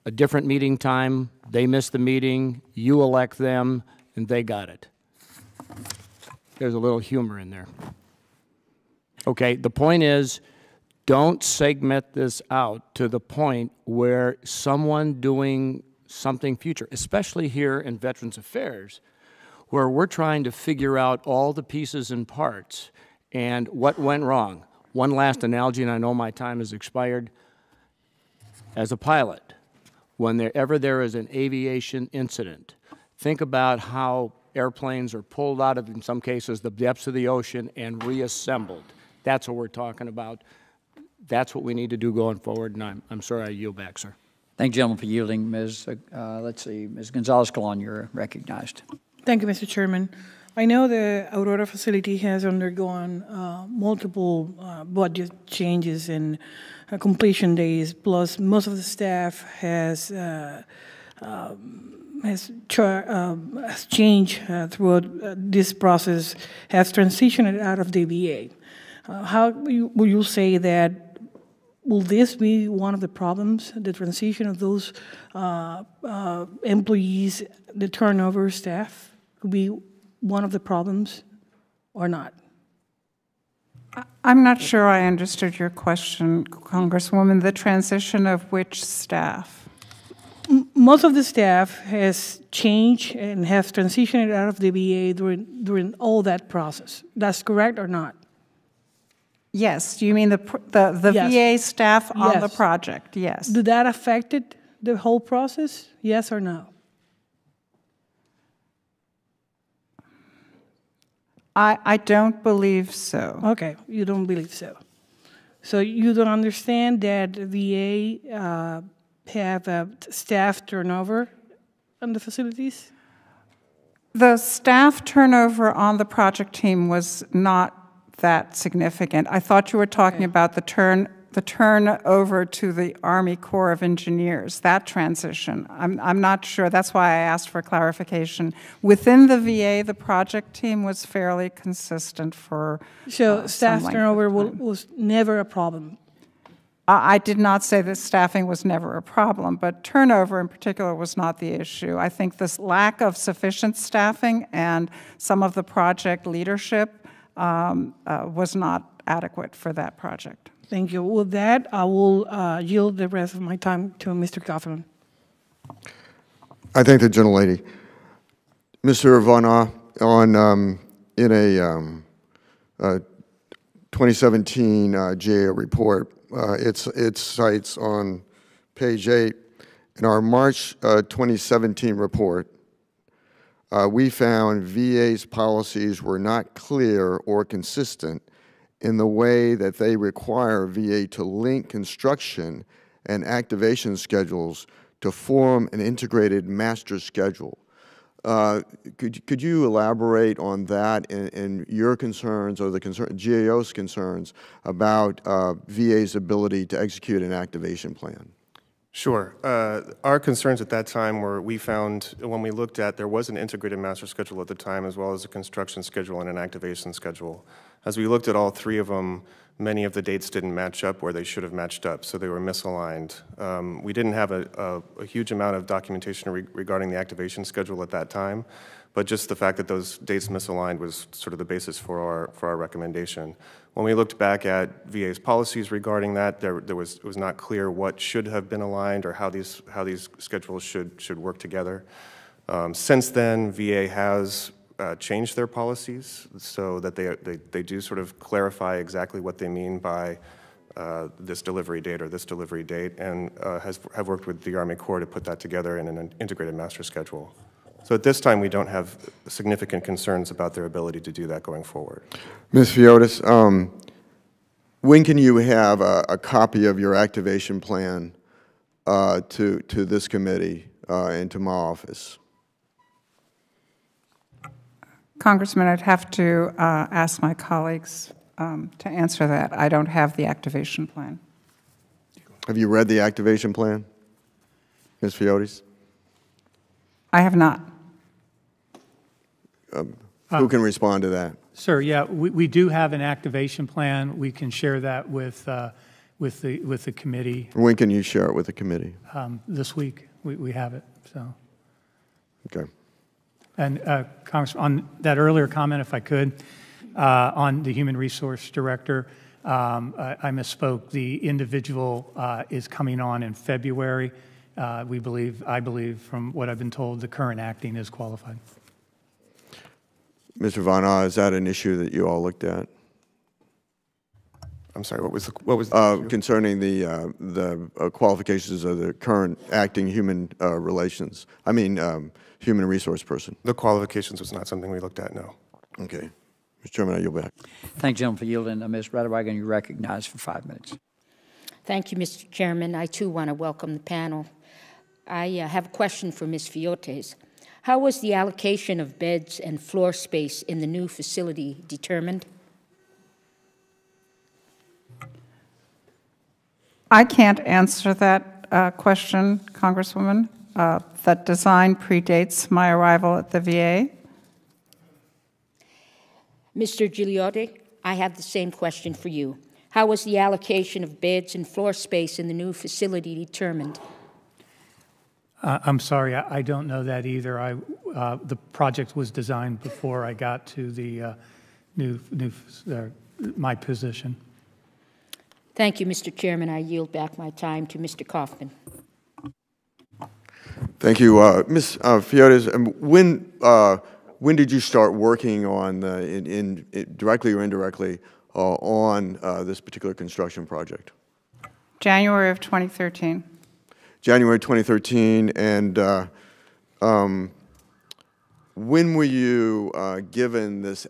Speaker 19: a different meeting time, they missed the meeting, you elect them, and they got it. There's a little humor in there. Okay, the point is, don't segment this out to the point where someone doing something future, especially here in Veterans Affairs, where we're trying to figure out all the pieces and parts and what went wrong. One last analogy, and I know my time has expired. As a pilot, whenever there is an aviation incident, Think about how airplanes are pulled out of, in some cases, the depths of the ocean and reassembled. That's what we're talking about. That's what we need to do going forward, and I'm sorry I yield back, sir.
Speaker 1: Thank you, gentlemen, for yielding. Ms. Let's see, Ms. Gonzalez-Colon, you're recognized.
Speaker 20: Thank you, Mr. Chairman. I know the Aurora facility has undergone multiple budget changes and completion days, plus most of the staff has changed throughout this process, has transitioned out of the VA. How will you say that, will this be one of the problems, the transition of those employees, the turnover staff, will be one of the problems or not?
Speaker 3: I'm not sure I understood your question, Congresswoman. The transition of which staff?
Speaker 20: Most of the staff has changed and has transitioned out of the VA during all that process. That's correct or not?
Speaker 3: Yes. Do you mean the
Speaker 20: Yes.
Speaker 3: VA staff on the
Speaker 20: Yes.
Speaker 3: project? Yes.
Speaker 20: Did that affected the whole process? Yes or no?
Speaker 3: I don't believe so.
Speaker 20: Okay, you don't believe so. So you don't understand that the VA have a staff turnover on the facilities?
Speaker 3: The staff turnover on the project team was not that significant. I thought you were talking about the turn over to the Army Corps of Engineers, that transition. I'm not sure. That's why I asked for clarification. Within the VA, the project team was fairly consistent for
Speaker 20: So staff turnover was never a problem?
Speaker 3: I did not say that staffing was never a problem, but turnover in particular was not the issue. I think this lack of sufficient staffing and some of the project leadership was not adequate for that project.
Speaker 20: Thank you. With that, I will yield the rest of my time to Mr. Coffman.
Speaker 7: I thank the gentlelady. Mr. Vana, in a 2017 GAO report, it cites on page 8, in our March 2017 report, we found VA's policies were not clear or consistent in the way that they require VA to link construction and activation schedules to form an integrated master schedule. Could you elaborate on that and your concerns or the GAO's concerns about VA's ability to execute an activation plan?
Speaker 5: Sure. Our concerns at that time were we found when we looked at there was an integrated master schedule at the time as well as a construction schedule and an activation schedule. As we looked at all three of them, many of the dates didn't match up where they should have matched up, so they were misaligned. We didn't have a huge amount of documentation regarding the activation schedule at that time, but just the fact that those dates misaligned was sort of the basis for our recommendation. When we looked back at VA's policies regarding that, it was not clear what should have been aligned or how these schedules should work together. Since then, VA has changed their policies so that they do sort of clarify exactly what they mean by this delivery date or this delivery date, and have worked with the Army Corps to put that together in an integrated master schedule. So at this time, we don't have significant concerns about their ability to do that going forward.
Speaker 7: Ms. Fiotis, when can you have a copy of your activation plan to this committee and to my office?
Speaker 3: Congressman, I'd have to ask my colleagues to answer that. I don't have the activation plan.
Speaker 7: Have you read the activation plan, Ms. Fiotis?
Speaker 3: I have not.
Speaker 7: Who can respond to that?
Speaker 6: Sir, yeah, we do have an activation plan. We can share that with the committee.
Speaker 7: When can you share it with the committee?
Speaker 6: This week, we have it. So.
Speaker 7: Okay.
Speaker 6: And Congressman, on that earlier comment, if I could, on the Human Resource Director, I misspoke. The individual is coming on in February. I believe, from what I've been told, the current acting is qualified.
Speaker 7: Mr. Vana, is that an issue that you all looked at?
Speaker 5: I'm sorry, what was the issue?
Speaker 7: Concerning the qualifications of the current acting human human resource person?
Speaker 5: The qualifications was not something we looked at, no.
Speaker 7: Okay. Mr. Chairman, I yield back.
Speaker 1: Thank you, gentleman, for yielding. Ms. Radewagen, you're recognized for 5 minutes.
Speaker 21: Thank you, Mr. Chairman. I, too, want to welcome the panel. I have a question for Ms. Fiotes. How was the allocation of beds and floor space in the new facility determined?
Speaker 3: I can't answer that question, Congresswoman. That design predates my arrival at the VA.
Speaker 21: Mr. Gigliotti, I have the same question for you. How was the allocation of beds and floor space in the new facility determined?
Speaker 6: I'm sorry, I don't know that either. The project was designed before I got to the my position.
Speaker 21: Thank you, Mr. Chairman. I yield back my time to Mr. Coffman.
Speaker 7: Thank you. Ms. Fiotes, when did you start working on, directly or indirectly, on this particular construction project?
Speaker 3: January of 2013.
Speaker 7: January 2013, and when were you given this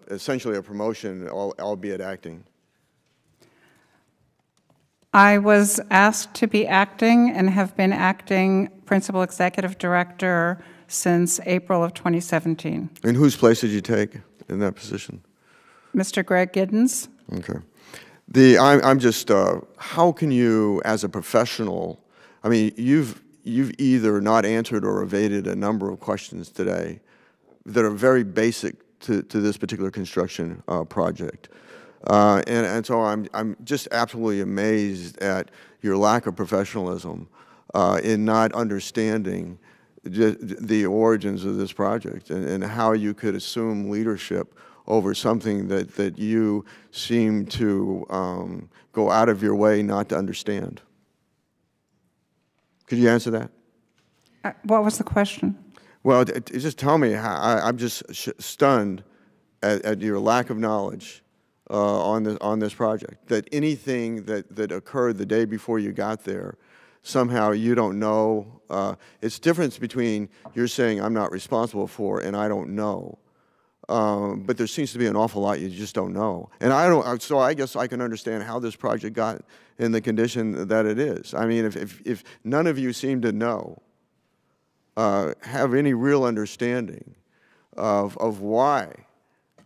Speaker 7: essentially a promotion, albeit acting?
Speaker 3: I was asked to be acting and have been acting principal executive director since April of 2017.
Speaker 7: And whose place did you take in that position?
Speaker 3: Mr. Greg Giddens.
Speaker 7: Okay. I'm just, how can you, as a professional, I mean, you've either not answered or evaded a number of questions today that are very basic to this particular construction project. And so I'm just absolutely amazed at your lack of professionalism in not understanding the origins of this project and how you could assume leadership over something that you seem to go out of your way not to understand. Could you answer that?
Speaker 3: What was the question?
Speaker 7: Well, just tell me. I'm just stunned at your lack of knowledge on this project. That anything that occurred the day before you got there, somehow you don't know. It's difference between you're saying I'm not responsible for and I don't know. But there seems to be an awful lot you just don't know. And so I guess I can understand how this project got in the condition that it is. I mean, if none of you seem to know, have any real understanding of why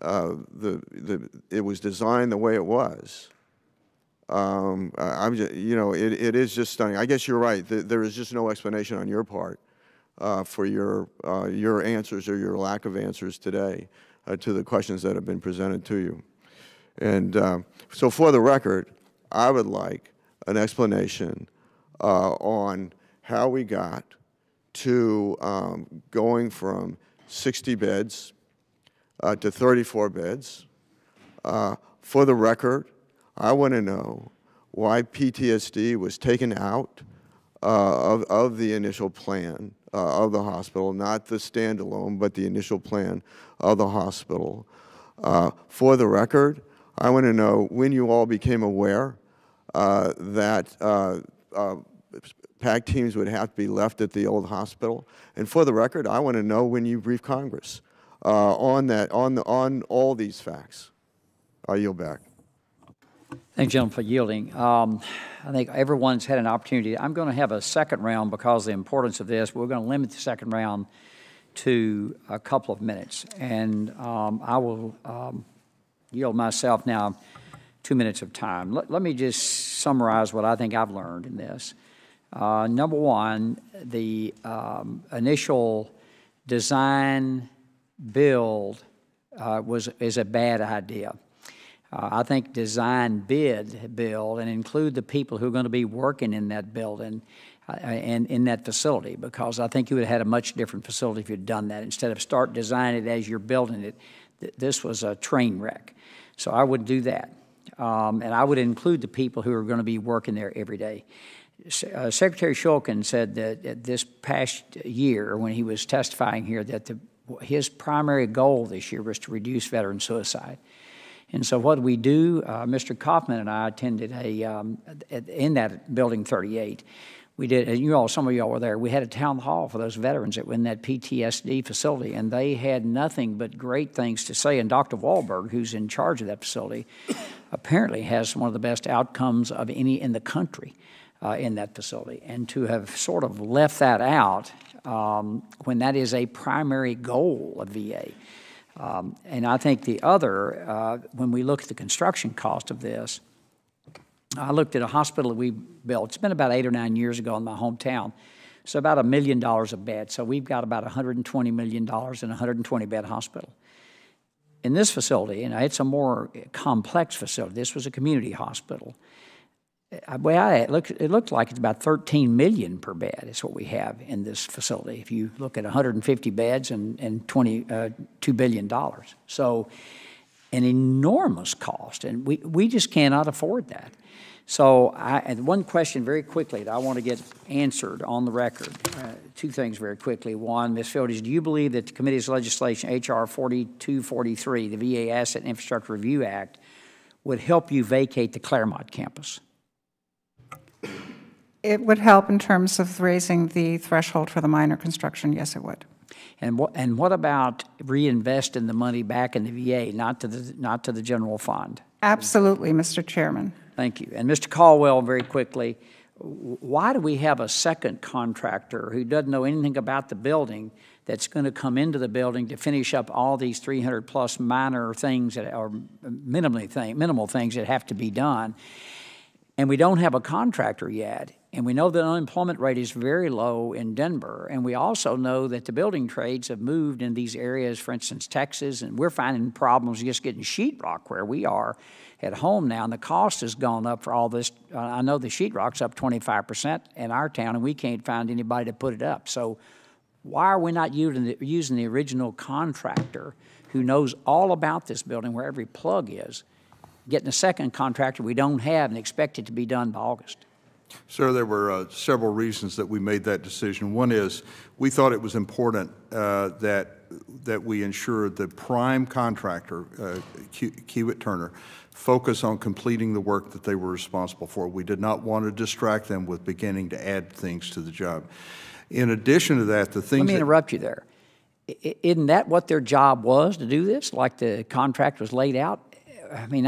Speaker 7: it was designed the way it was, I'm just, it is just stunning. I guess you're right. There is just no explanation on your part for your answers or your lack of answers today to the questions that have been presented to you. And so for the record, I would like an explanation on how we got to going from 60 beds to 34 beds. For the record, I want to know why PTSD was taken out of the initial plan of the hospital, not the standalone, but the initial plan of the hospital. For the record, I want to know when you all became aware that PAC teams would have to be left at the old hospital. And for the record, I want to know when you briefed Congress on all these facts. I yield back.
Speaker 1: Thank you, gentlemen, for yielding. I think everyone's had an opportunity. I'm going to have a second round because of the importance of this. We're going to limit the second round to a couple of minutes. And I will yield myself now 2 minutes of time. Let me just summarize what I think I've learned in this. Number one, the initial design build is a bad idea. I think design build and include the people who are going to be working in that building and in that facility, because I think you would have had a much different facility if you'd done that. Instead of start designing it as you're building it, this was a train wreck. So I would do that. And I would include the people who are going to be working there every day. Secretary Shulkin said that this past year, when he was testifying here, that his primary goal this year was to reduce veteran suicide. And so what we do, Mr. Coffman and I attended in that Building 38, we did, and some of y'all were there, we had a town hall for those veterans that were in that PTSD facility, and they had nothing but great things to say. And Dr. Wahlberg, who's in charge of that facility, apparently has one of the best outcomes of any in the country in that facility. And to have sort of left that out when that is a primary goal of VA. And I think the other, when we look at the construction cost of this, I looked at a hospital that we built. It's been about 8 or 9 years ago in my hometown. So about $1 million a bed. So we've got about $120 million in a 120-bed hospital. In this facility, and it's a more complex facility, this was a community hospital. It looked like it's about $13 million per bed is what we have in this facility. If you look at 150 beds and $2 billion. So an enormous cost, and we just cannot afford that. So one question very quickly that I want to get answered on the record, two things very quickly. One, Ms. Fields, do you believe that the committee's legislation, H.R. 4243, the VA Asset and Infrastructure Review Act, would help you vacate the Claremont campus?
Speaker 3: It would help in terms of raising the threshold for the minor construction. Yes, it would.
Speaker 1: And what about reinvesting the money back in the VA, not to the general fund?
Speaker 3: Absolutely, Mr. Chairman.
Speaker 1: Thank you. And Mr. Caldwell, very quickly, why do we have a second contractor who doesn't know anything about the building that's going to come into the building to finish up all these 300-plus minor things that are minimal things that have to be done? And we don't have a contractor yet. And we know the unemployment rate is very low in Denver. And we also know that the building trades have moved in these areas, for instance, Texas, and we're finding problems just getting sheetrock where we are at home now. And the cost has gone up for all this. I know the sheetrock's up 25% in our town, and we can't find anybody to put it up. So why are we not using the original contractor who knows all about this building, where every plug is, getting a second contractor we don't have and expect it to be done by August?
Speaker 4: Sir, there were several reasons that we made that decision. One is we thought it was important that we ensure the prime contractor, Kiewit Turner, focus on completing the work that they were responsible for. We did not want to distract them with beginning to add things to the job. In addition to that, the things—
Speaker 1: Let me interrupt you there. Isn't that what their job was, to do this, like the contract was laid out? I mean,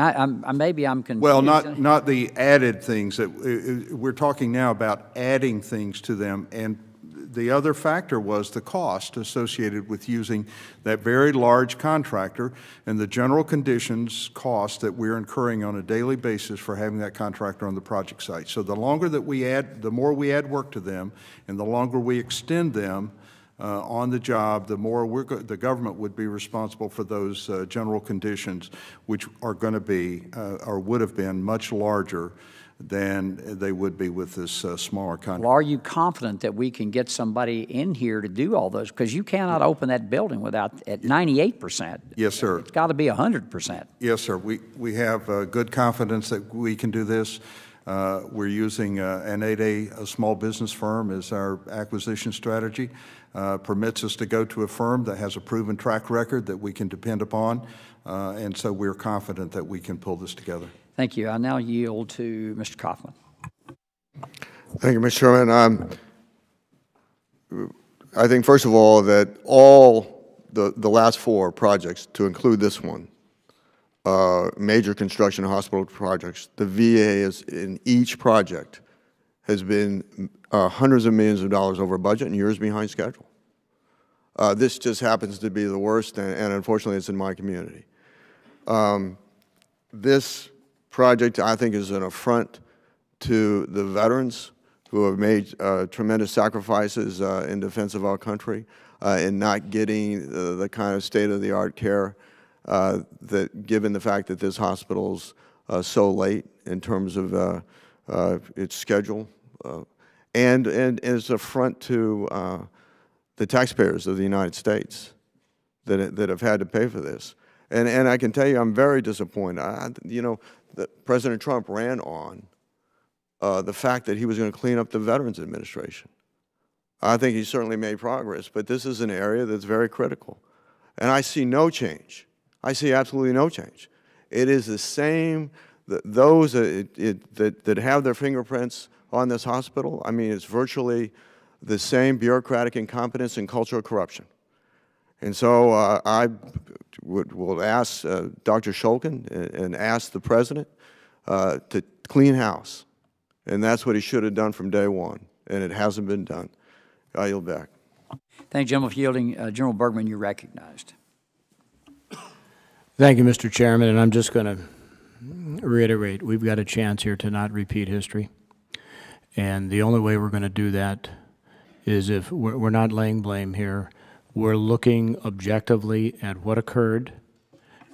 Speaker 1: maybe I'm confused.
Speaker 4: Well, not the added things. We're talking now about adding things to them, and the other factor was the cost associated with using that very large contractor and the general conditions cost that we're incurring on a daily basis for having that contractor on the project site. So the longer that we add, the more we add work to them, and the longer we extend them on the job, the more the government would be responsible for those general conditions, which are going to be or would have been much larger than they would be with this smaller contract.
Speaker 1: Well, are you confident that we can get somebody in here to do all those? Because you cannot open that building at 98%.
Speaker 4: Yes, sir.
Speaker 1: It's got to be 100%.
Speaker 4: Yes, sir. We have good confidence that we can do this. We're using an 8A, a small business firm, as our acquisition strategy. Permits us to go to a firm that has a proven track record that we can depend upon, and so we're confident that we can pull this together.
Speaker 1: Thank you. I now yield to Mr. Coffman.
Speaker 7: Thank you, Mr. Chairman. I think, first of all, that all the last 4 projects, to include this one, major construction hospital projects, the VA is in each project has been hundreds of millions of dollars over budget and years behind schedule. This just happens to be the worst, and unfortunately it's in my community. This project, I think, is an affront to the veterans who have made tremendous sacrifices in defense of our country in not getting the kind of state-of-the-art care that, given the fact that this hospital's so late in terms of its schedule, and is an affront to the taxpayers of the United States that have had to pay for this. And I can tell you, I'm very disappointed. You know, President Trump ran on the fact that he was going to clean up the Veterans Administration. I think he certainly made progress, but this is an area that's very critical. And I see no change. I see absolutely no change It is the same, those that have their fingerprints on this hospital, I mean, it's virtually the same bureaucratic incompetence and cultural corruption. And so I will ask Dr. Shulkin and ask the President to clean house. And that's what he should have done from day one, and it hasn't been done. I yield back.
Speaker 1: Thank you, gentleman, for yielding. General Bergman, you're recognized.
Speaker 19: Thank you, Mr. Chairman, and I'm just going to reiterate, we've got a chance here to not repeat history. And the only way we're going to do that is if we're not laying blame here. We're looking objectively at what occurred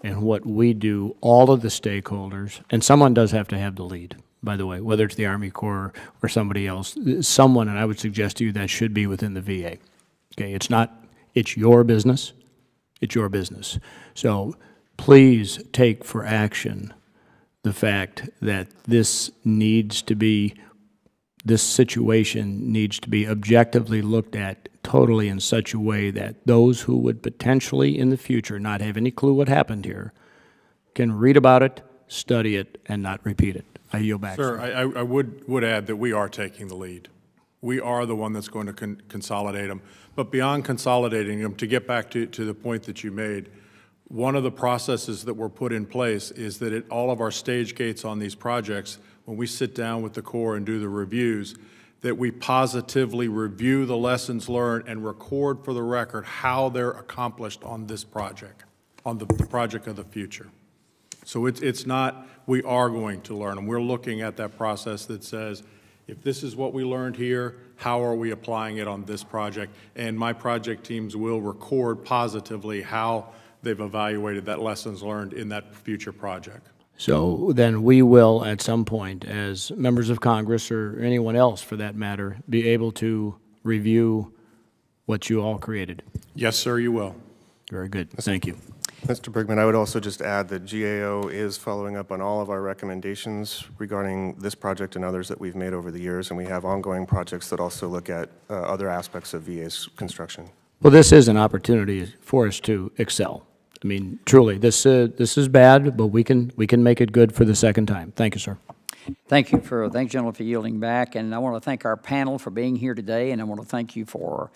Speaker 19: and what we do, all of the stakeholders, and someone does have to have the lead, by the way, whether it's the Army Corps or somebody else, someone, and I would suggest to you that should be within the VA. Okay, it's your business, it's your business. So please take for action the fact that this situation needs to be objectively looked at totally in such a way that those who would potentially in the future not have any clue what happened here can read about it, study it, and not repeat it. I yield back.
Speaker 11: Sir, I would add that we are taking the lead. We are the one that's going to consolidate them. But beyond consolidating them, to get back to the point that you made, one of the processes that were put in place is that at all of our stage gates on these projects, when we sit down with the Corps and do the reviews, that we positively review the lessons learned and record for the record how they're accomplished on this project, on the project of the future. So it's not, we are going to learn, and we're looking at that process that says, if this is what we learned here, how are we applying it on this project? And my project teams will record positively how they've evaluated that lessons learned in that future project.
Speaker 19: So then we will, at some point, as members of Congress or anyone else for that matter, be able to review what you all created.
Speaker 11: Yes, sir, you will.
Speaker 19: Very good. Thank you.
Speaker 5: Mr. Bergman, I would also just add that GAO is following up on all of our recommendations regarding this project and others that we've made over the years, and we have ongoing projects that also look at other aspects of VA's construction.
Speaker 19: Well, this is an opportunity for us to excel. I mean, truly, this is bad, but we can make it good for the second time. Thank you, sir.
Speaker 1: Thank you, gentlemen, for yielding back. And I want to thank our panel for being here today, and I want to thank you for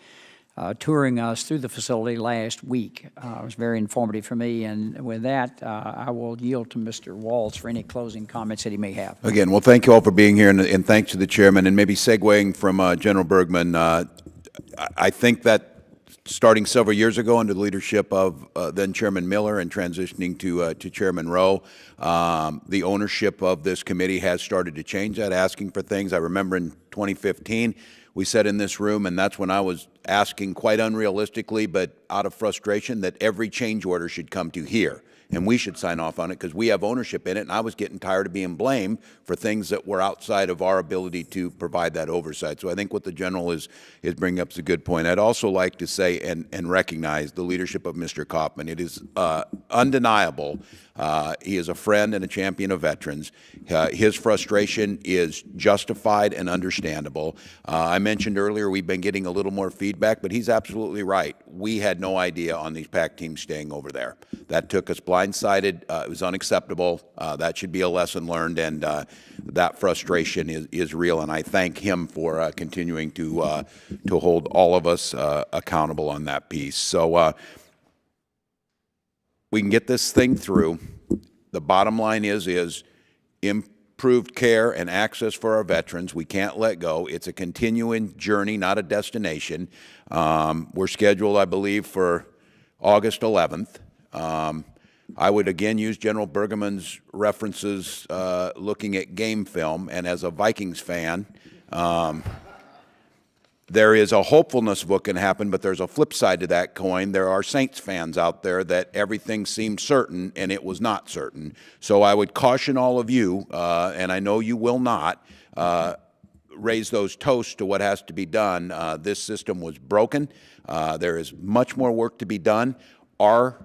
Speaker 1: touring us through the facility last week. It was very informative for me. And with that, I will yield to Mr. Waltz for any closing comments that he may have.
Speaker 2: Again, well, thank you all for being here, and thanks to the chairman. And maybe segueing from General Bergman, I think that starting several years ago under the leadership of then Chairman Miller and transitioning to Chairman Rowe, the ownership of this committee has started to change that, asking for things. I remember in 2015, we sat in this room, and that's when I was asking quite unrealistically, but out of frustration, that every change order should come to here, and we should sign off on it because we have ownership in it, and I was getting tired of being blamed for things that were outside of our ability to provide that oversight. So I think what the General is bringing up is a good point. I'd also like to say and recognize the leadership of Mr. Coffman. It is undeniable. He is a friend and a champion of veterans. His frustration is justified and understandable. I mentioned earlier we've been getting a little more feedback, but he's absolutely right. We had no idea on these PAC teams staying over there. That took us blindsided. It was unacceptable. That should be a lesson learned, and that frustration is real, and I thank him for continuing to hold all of us accountable on that piece. So we can get this thing through. The bottom line is improved care and access for our veterans. We can't let go. It's a continuing journey, not a destination. We're scheduled, I believe, for August 11th. I would again use General Bergman's references looking at game film, and as a Vikings fan, there is a hopefulness of what can happen, but there's a flip side to that coin. There are Saints fans out there that everything seemed certain, and it was not certain. So I would caution all of you, and I know you will not, raise those toasts to what has to be done. This system was broken. There is much more work to be done. Our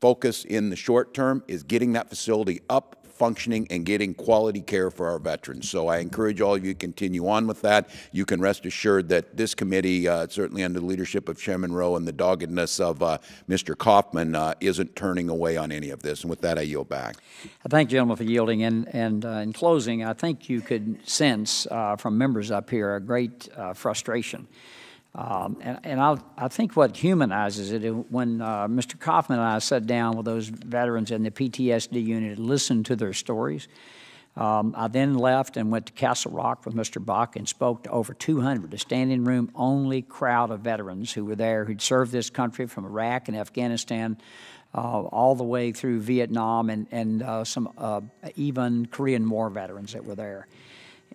Speaker 2: focus in the short term is getting that facility up, functioning and getting quality care for our veterans. So I encourage all of you to continue on with that. You can rest assured that this committee, certainly under the leadership of Chairman Rowe and the doggedness of Mr. Coffman, isn't turning away on any of this. And with that, I yield back.
Speaker 1: I thank gentlemen for yielding. And in closing, I think you could sense from members up here a great frustration. I think what humanizes it, when Mr. Coffman and I sat down with those veterans in the PTSD unit and listened to their stories, I then left and went to Castle Rock with Mr. Bach and spoke to over 200, a standing room only crowd of veterans who were there, who'd served this country from Iraq and Afghanistan all the way through Vietnam and some even Korean War veterans that were there.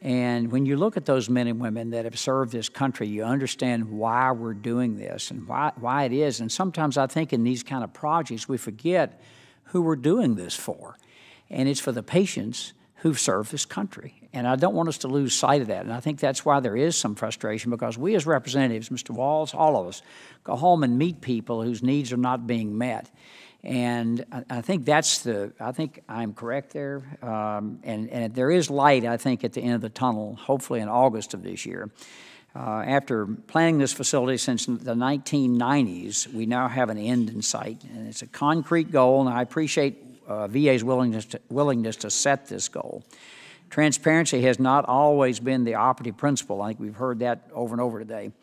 Speaker 1: And when you look at those men and women that have served this country, you understand why we're doing this and why it is. And sometimes I think in these kind of projects, we forget who we're doing this for. And it's for the patients who've served this country. And I don't want us to lose sight of that. And I think that's why there is some frustration, because we as representatives, Mr. Walls, all of us, go home and meet people whose needs are not being met. And I think I think I'm correct there. And there is light, I think, at the end of the tunnel, hopefully in August of this year. After planning this facility since the 1990s, we now have an end in sight. And it's a concrete goal, and I appreciate VA's willingness to set this goal. Transparency has not always been the operative principle. I think we've heard that over and over today.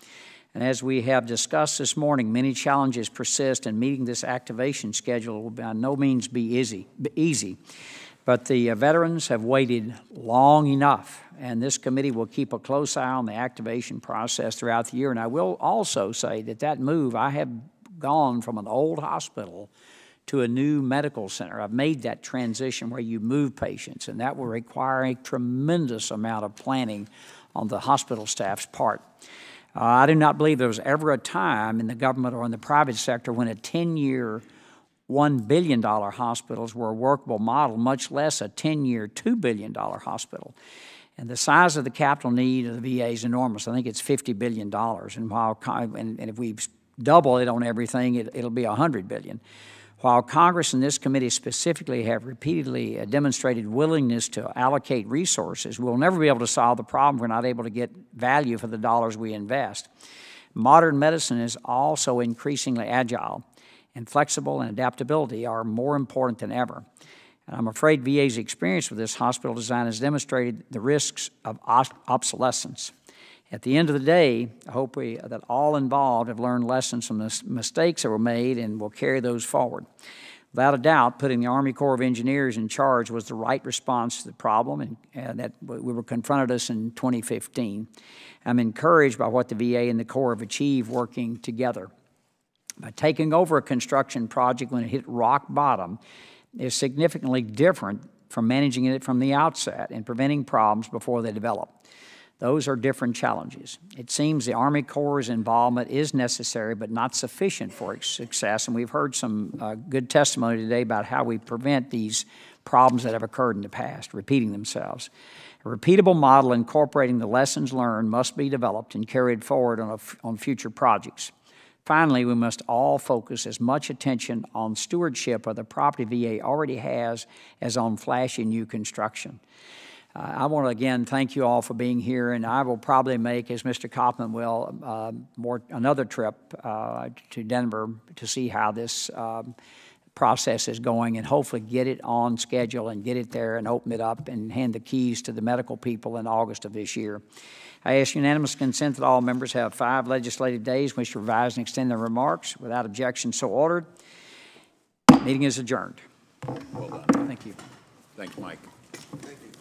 Speaker 1: And as we have discussed this morning, many challenges persist, and meeting this activation schedule will by no means be easy. But the veterans have waited long enough, and this committee will keep a close eye on the activation process throughout the year. And I will also say that move, I have gone from an old hospital to a new medical center. I've made that transition where you move patients, and that will require a tremendous amount of planning on the hospital staff's part. I do not believe there was ever a time in the government or in the private sector when a 10-year, $1 billion hospitals were a workable model, much less a 10-year, $2 billion hospital. And the size of the capital need of the VA is enormous. I think it's $50 billion. And if we double it on everything, it'll be $100 billion. While Congress and this committee specifically have repeatedly demonstrated willingness to allocate resources, we'll never be able to solve the problem if we're not able to get value for the dollars we invest. Modern medicine is also increasingly agile, and flexible and adaptability are more important than ever. And I'm afraid VA's experience with this hospital design has demonstrated the risks of obsolescence. At the end of the day, I hope that all involved have learned lessons from the mistakes that were made and will carry those forward. Without a doubt, putting the Army Corps of Engineers in charge was the right response to the problem, and that we were confronted us in 2015. I'm encouraged by what the VA and the Corps have achieved working together. By taking over a construction project when it hit rock bottom is significantly different from managing it from the outset and preventing problems before they develop. Those are different challenges. It seems the Army Corps' involvement is necessary but not sufficient for its success, and we've heard some good testimony today about how we prevent these problems that have occurred in the past repeating themselves. A repeatable model incorporating the lessons learned must be developed and carried forward on future projects. Finally, we must all focus as much attention on stewardship of the property VA already has as on flashy new construction. I want to again thank you all for being here, and I will probably make, as Mr. Coffman will, another trip to Denver to see how this process is going, and hopefully get it on schedule and get it there and open it up and hand the keys to the medical people in August of this year. I ask unanimous consent that all members have 5 legislative days which to revise and extend their remarks. Without objection, so ordered. Meeting is adjourned.
Speaker 2: Well done.
Speaker 1: Thank you.
Speaker 2: Thanks, Mike. Thank you.